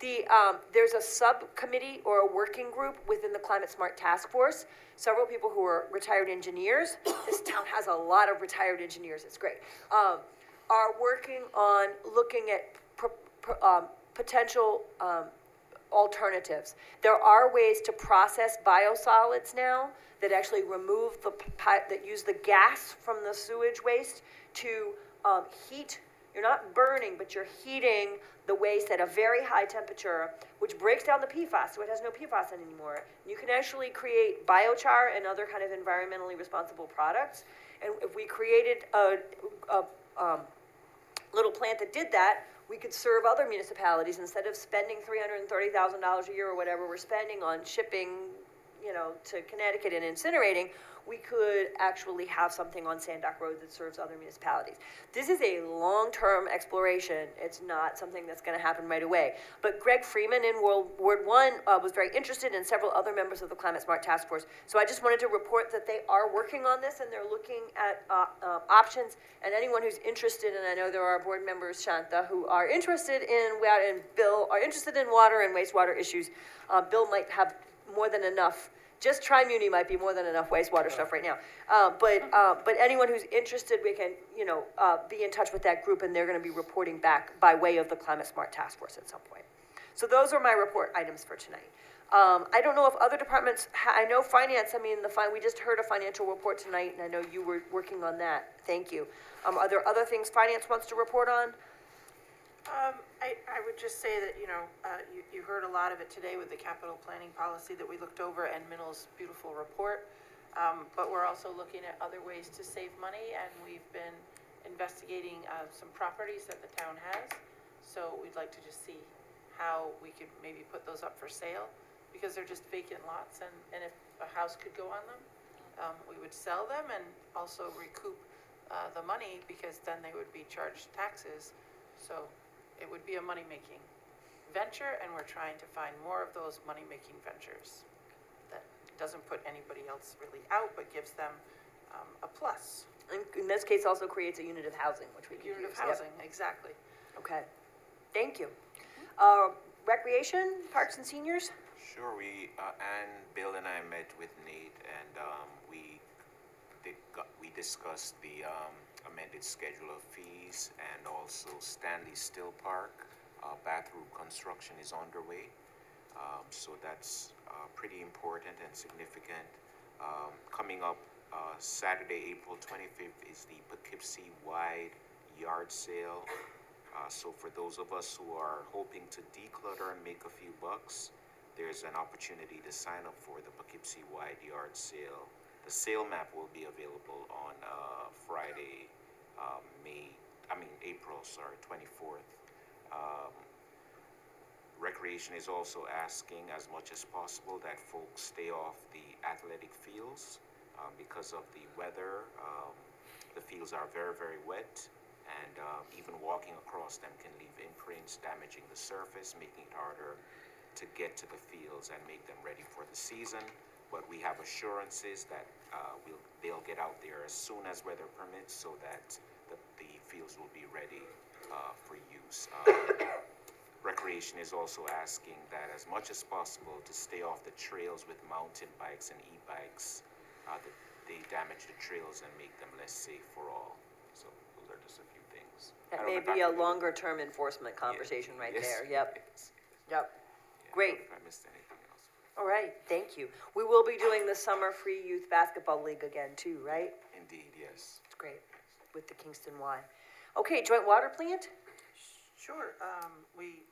there's a subcommittee or a working group within the Climate Smart Task Force. Several people who are retired engineers. This town has a lot of retired engineers. It's great. Are working on looking at potential alternatives. There are ways to process biosolids now that actually remove that use the gas from the sewage waste to heat. You're not burning, but you're heating the waste at a very high temperature, which breaks down the PFAS, so it has no PFAS in anymore. You can actually create biochar and other kind of environmentally responsible products. And if we created a little plant that did that, we could serve other municipalities instead of spending $330,000 a year or whatever we're spending on shipping, to Connecticut and incinerating. We could actually have something on Sand Dock Road that serves other municipalities. This is a long-term exploration. It's not something that's going to happen right away. But Greg Freeman in Ward 1 was very interested, and several other members of the Climate Smart Task Force. So I just wanted to report that they are working on this, and they're looking at options. And anyone who's interested, and I know there are board members, Shanta, who are interested in, and Bill, are interested in water and wastewater issues. Bill might have more than enough. Just Tri-Muni might be more than enough wastewater stuff right now. But anyone who's interested, we can, be in touch with that group, and they're gonna be reporting back by way of the Climate Smart Task Force at some point. So those are my report items for tonight. I don't know if other departments, I know finance, we just heard a financial report tonight, and I know you were working on that. Thank you. Are there other things finance wants to report on? I would just say that, you heard a lot of it today with the capital planning policy that we looked over and Minal's beautiful report. But we're also looking at other ways to save money, and we've been investigating some properties that the town has. So we'd like to just see how we could maybe put those up for sale, because they're just vacant lots, and if a house could go on them, we would sell them and also recoup the money, because then they would be charged taxes. So it would be a money-making venture, and we're trying to find more of those money-making ventures that doesn't put anybody else really out, but gives them a plus. And in this case, also creates a unit of housing, which we can use. Unit of housing, exactly. Okay, thank you. Recreation, Parks and Seniors? Sure, and Bill and I met with Nate, and we discussed the amended schedule of fees, and also Stanley Still Park bathroom construction is underway. So that's pretty important and significant. Coming up Saturday, April 25th is the Poughkeepsie wide yard sale. So for those of us who are hoping to declutter and make a few bucks, there's an opportunity to sign up for the Poughkeepsie wide yard sale. The sale map will be available on Friday, April 24th. Recreation is also asking as much as possible that folks stay off the athletic fields because of the weather. The fields are very, very wet, and even walking across them can leave imprints, damaging the surface, making it harder to get to the fields and make them ready for the season. But we have assurances that they'll get out there as soon as weather permits, so that the fields will be ready for use. Recreation is also asking that as much as possible to stay off the trails with mountain bikes and e-bikes. They damage the trails and make them less safe for all. So those are just a few things. That may be a longer term enforcement conversation right there. Yep. Yes. Yep. Yeah, Great. if I missed anything else. All right, thank you. We will be doing the Summer Free Youth Basketball League again too, right? Indeed, yes. It's great, with the Kingston Y. Okay, joint water plant? Sure, we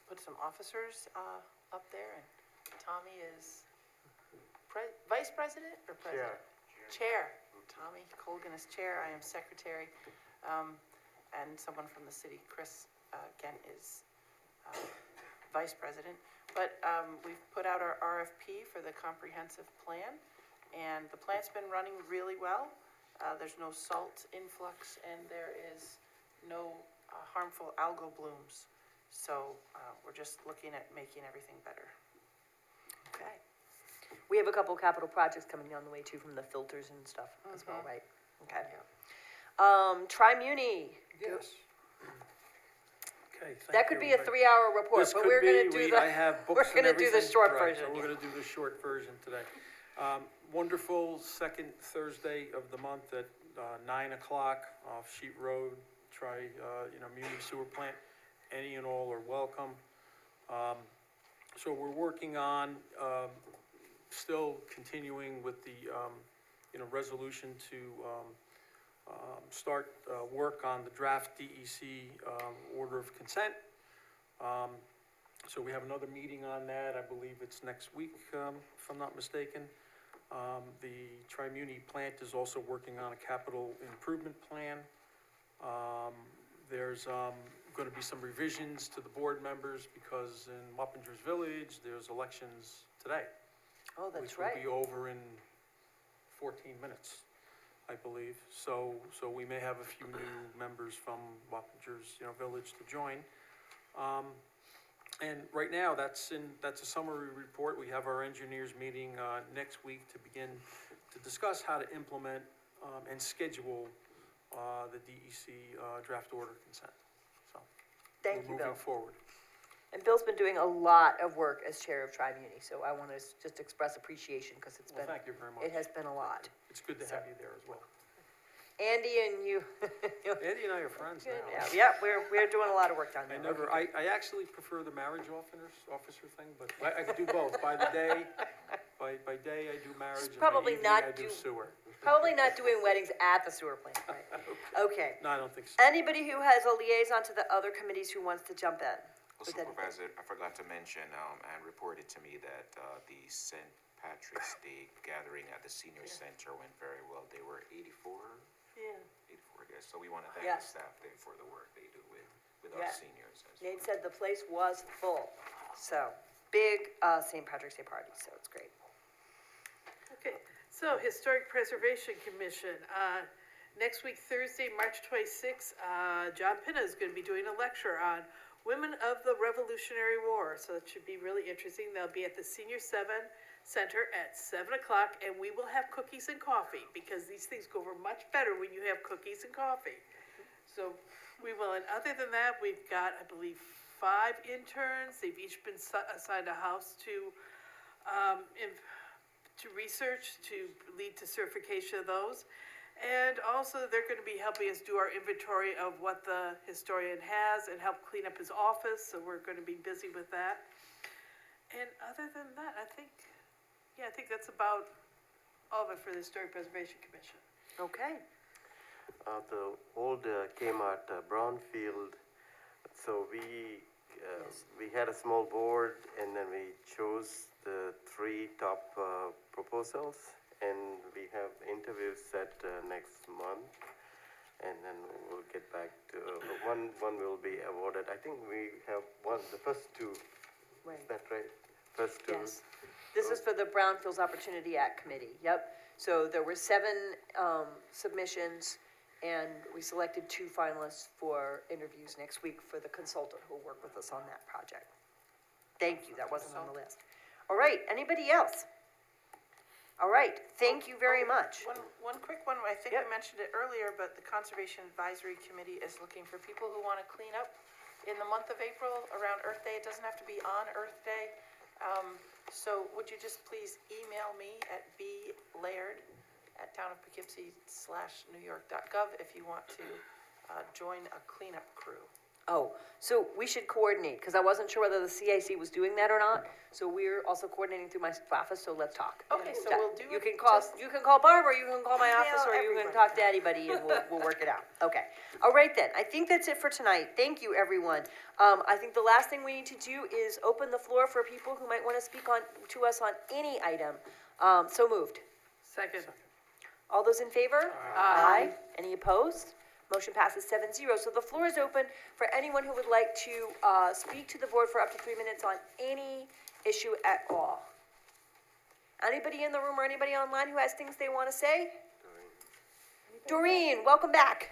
put some officers, up there, and Tommy is vice president or president? Chair. Tommy Colgan is chair, I am secretary, and someone from the city, Chris, Gent is, vice president. But, we've put out our RFP for the comprehensive plan, and the plant's been running really well. There's no salt influx, and there is no harmful algal blooms. So, we're just looking at making everything better. Okay. We have a couple capital projects coming down the way too, from the filters and stuff as well, right? Okay. Tri-Muni, Yes. Okay, thank that could you, be a everybody. 3-hour report, This but could we're gonna be, do I have books we're and gonna do the everything. short Right, version. So we're gonna do the short version today. Wonderful second Thursday of the month at 9 o'clock off Sheet Road. Muni Sewer Plant. Any and all are welcome. So we're working on, still continuing with the, resolution to start work on the draft DEC order of consent. So we have another meeting on that. I believe it's next week, if I'm not mistaken. The Tri-Muni plant is also working on a capital improvement plan. There's going to be some revisions to the board members because in Wappingers Village, there's elections today. Oh, that's right. Which will be over in 14 minutes, I believe. So we may have a few new members from Wappingers, Village to join. And right now, that's a summary report. We have our engineers meeting next week to begin to discuss how to implement and schedule the DEC draft order consent. So Thank you, we're Bill. moving forward. And Bill's been doing a lot of work as chair of Tri-Muni, so I want to just express appreciation because it's Well, been, thank you very much. it has been a lot. It's good to have you there as well. Andy and you. Andy and I are friends now. Yeah, we're doing a lot of work down there. I actually prefer the marriage officer thing, but I could do both. By day I do marriage, and by Probably evening not I do sewer. Probably not doing weddings at the sewer plant, right? Okay. No, I don't think so. Anybody who has a liaison to the other committees who wants to jump in? Well, with anything? Supervisor, I forgot to mention, and reported to me that the St. Patrick's Day gathering at the senior center went very well. They were 84? Yeah. 84 guests. So we want to thank Yeah. the staff there for the work they do with Yeah. our seniors. Nate said the place was full, so big St. Patrick's Day party, so it's great. Okay, so Historic Preservation Commission, next week, Thursday, March 26th, John Pinna is going to be doing a lecture on Women of the Revolutionary War, so it should be really interesting. They'll be at the Senior Center at 7 o'clock, and we will have cookies and coffee, because these things go over much better when you have cookies and coffee. So we will, and other than that, we've got, I believe, 5 interns. They've each been assigned a house to research, to lead to certification of those. And also, they're going to be helping us do our inventory of what the historian has and help clean up his office, so we're going to be busy with that. And other than that, I think that's about all of it for the Historic Preservation Commission. Okay. The old Kmart brownfield, so we had a small board and then we chose the 3 top proposals, and we have interviews set next month, and then we'll get back to, one will be awarded. I think we have the first 2, Right. is that right? First 2. Yes. This is for the Brownfields Opportunity Act Committee, yep. So there were 7 submissions, and we selected 2 finalists for interviews next week for the consultant who will work with us on that project. Thank you, that wasn't on the list. All right, anybody else? All right, thank you very much. One quick one, I think Yep. I mentioned it earlier, but the Conservation Advisory Committee is looking for people who want to clean up in the month of April around Earth Day. It doesn't have to be on Earth Day. So would you just please email me at blaird@townofpoughkeepsie/newyork.gov if you want to join a cleanup crew. Oh, so we should coordinate, because I wasn't sure whether the CIC was doing that or not. So we're also coordinating through my office, so let's talk. Okay, so we'll do You it can call, you can call Barbara, you can call my office, or you can everybody. talk to anybody, and we'll work it out. Okay. All right then, I think that's it for tonight. Thank you, everyone. I think the last thing we need to do is open the floor for people who might want to speak to us on any item. So moved. Second. All those in favor? Aye. Any opposed? Motion passes 7-0. So the floor is open for anyone who would like to speak to the board for up to 3 minutes on any issue at all. Anybody in the room or anybody online who has things they want to say? Doreen, welcome back.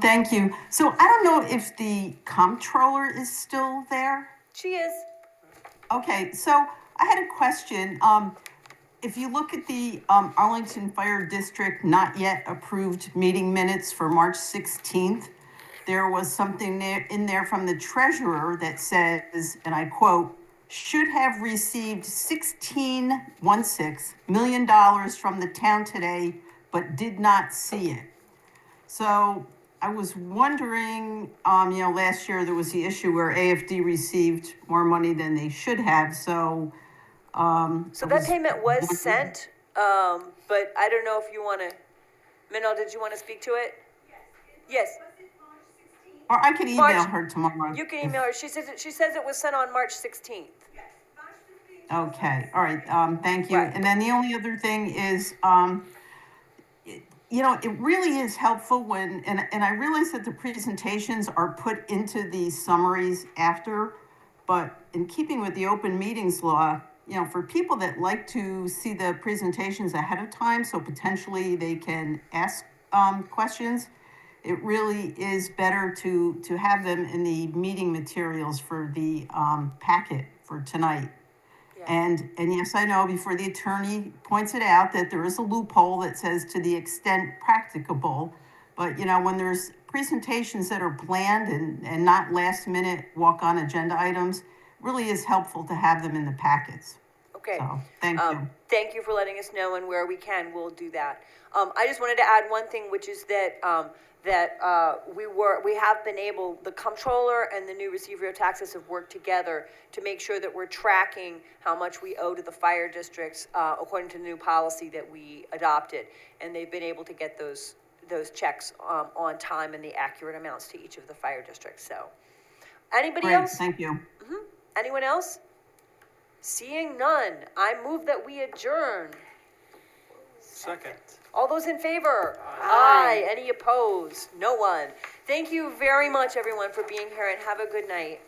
Thank you. So I don't know if the comptroller is still there. She is. Okay, so I had a question. If you look at the Arlington Fire District not yet approved meeting minutes for March 16th, there was something there in there from the treasurer that says, and I quote, should have received $16 million from the town today, but did not see it. So I was wondering, last year there was the issue where AFD received more money than they should have, so. So that payment was sent, but I don't know if you want to, Minal, did you want to speak to it? Yes. Or I could email March- her tomorrow. You can email her. She says it was sent on March 16th. Okay, all right, thank you. Right. And then the only other thing is, it really is helpful when, and I realize that the presentations are put into these summaries after, but in keeping with the open meetings law, for people that like to see the presentations ahead of time, so potentially they can ask questions, it really is better to have them in the meeting materials for the packet for tonight. And yes, I know before the attorney points it out that there is a loophole that says to the extent practicable. But, when there's presentations that are planned and not last minute walk-on agenda items, it really is helpful to have them in the packets. Okay. So, thank you. Thank you for letting us know, and where we can, we'll do that. I just wanted to add one thing, which is that we have been able, the comptroller and the new receiver of taxes have worked together to make sure that we're tracking how much we owe to the fire districts according to the new policy that we adopted, and they've been able to get those checks on time and the accurate amounts to each of the fire districts. So, anybody Great, else? thank you. Anyone else? Seeing none, I move that we adjourn. Second. All those in favor? Aye. Any opposed? No one. Thank you very much, everyone, for being here, and have a good night.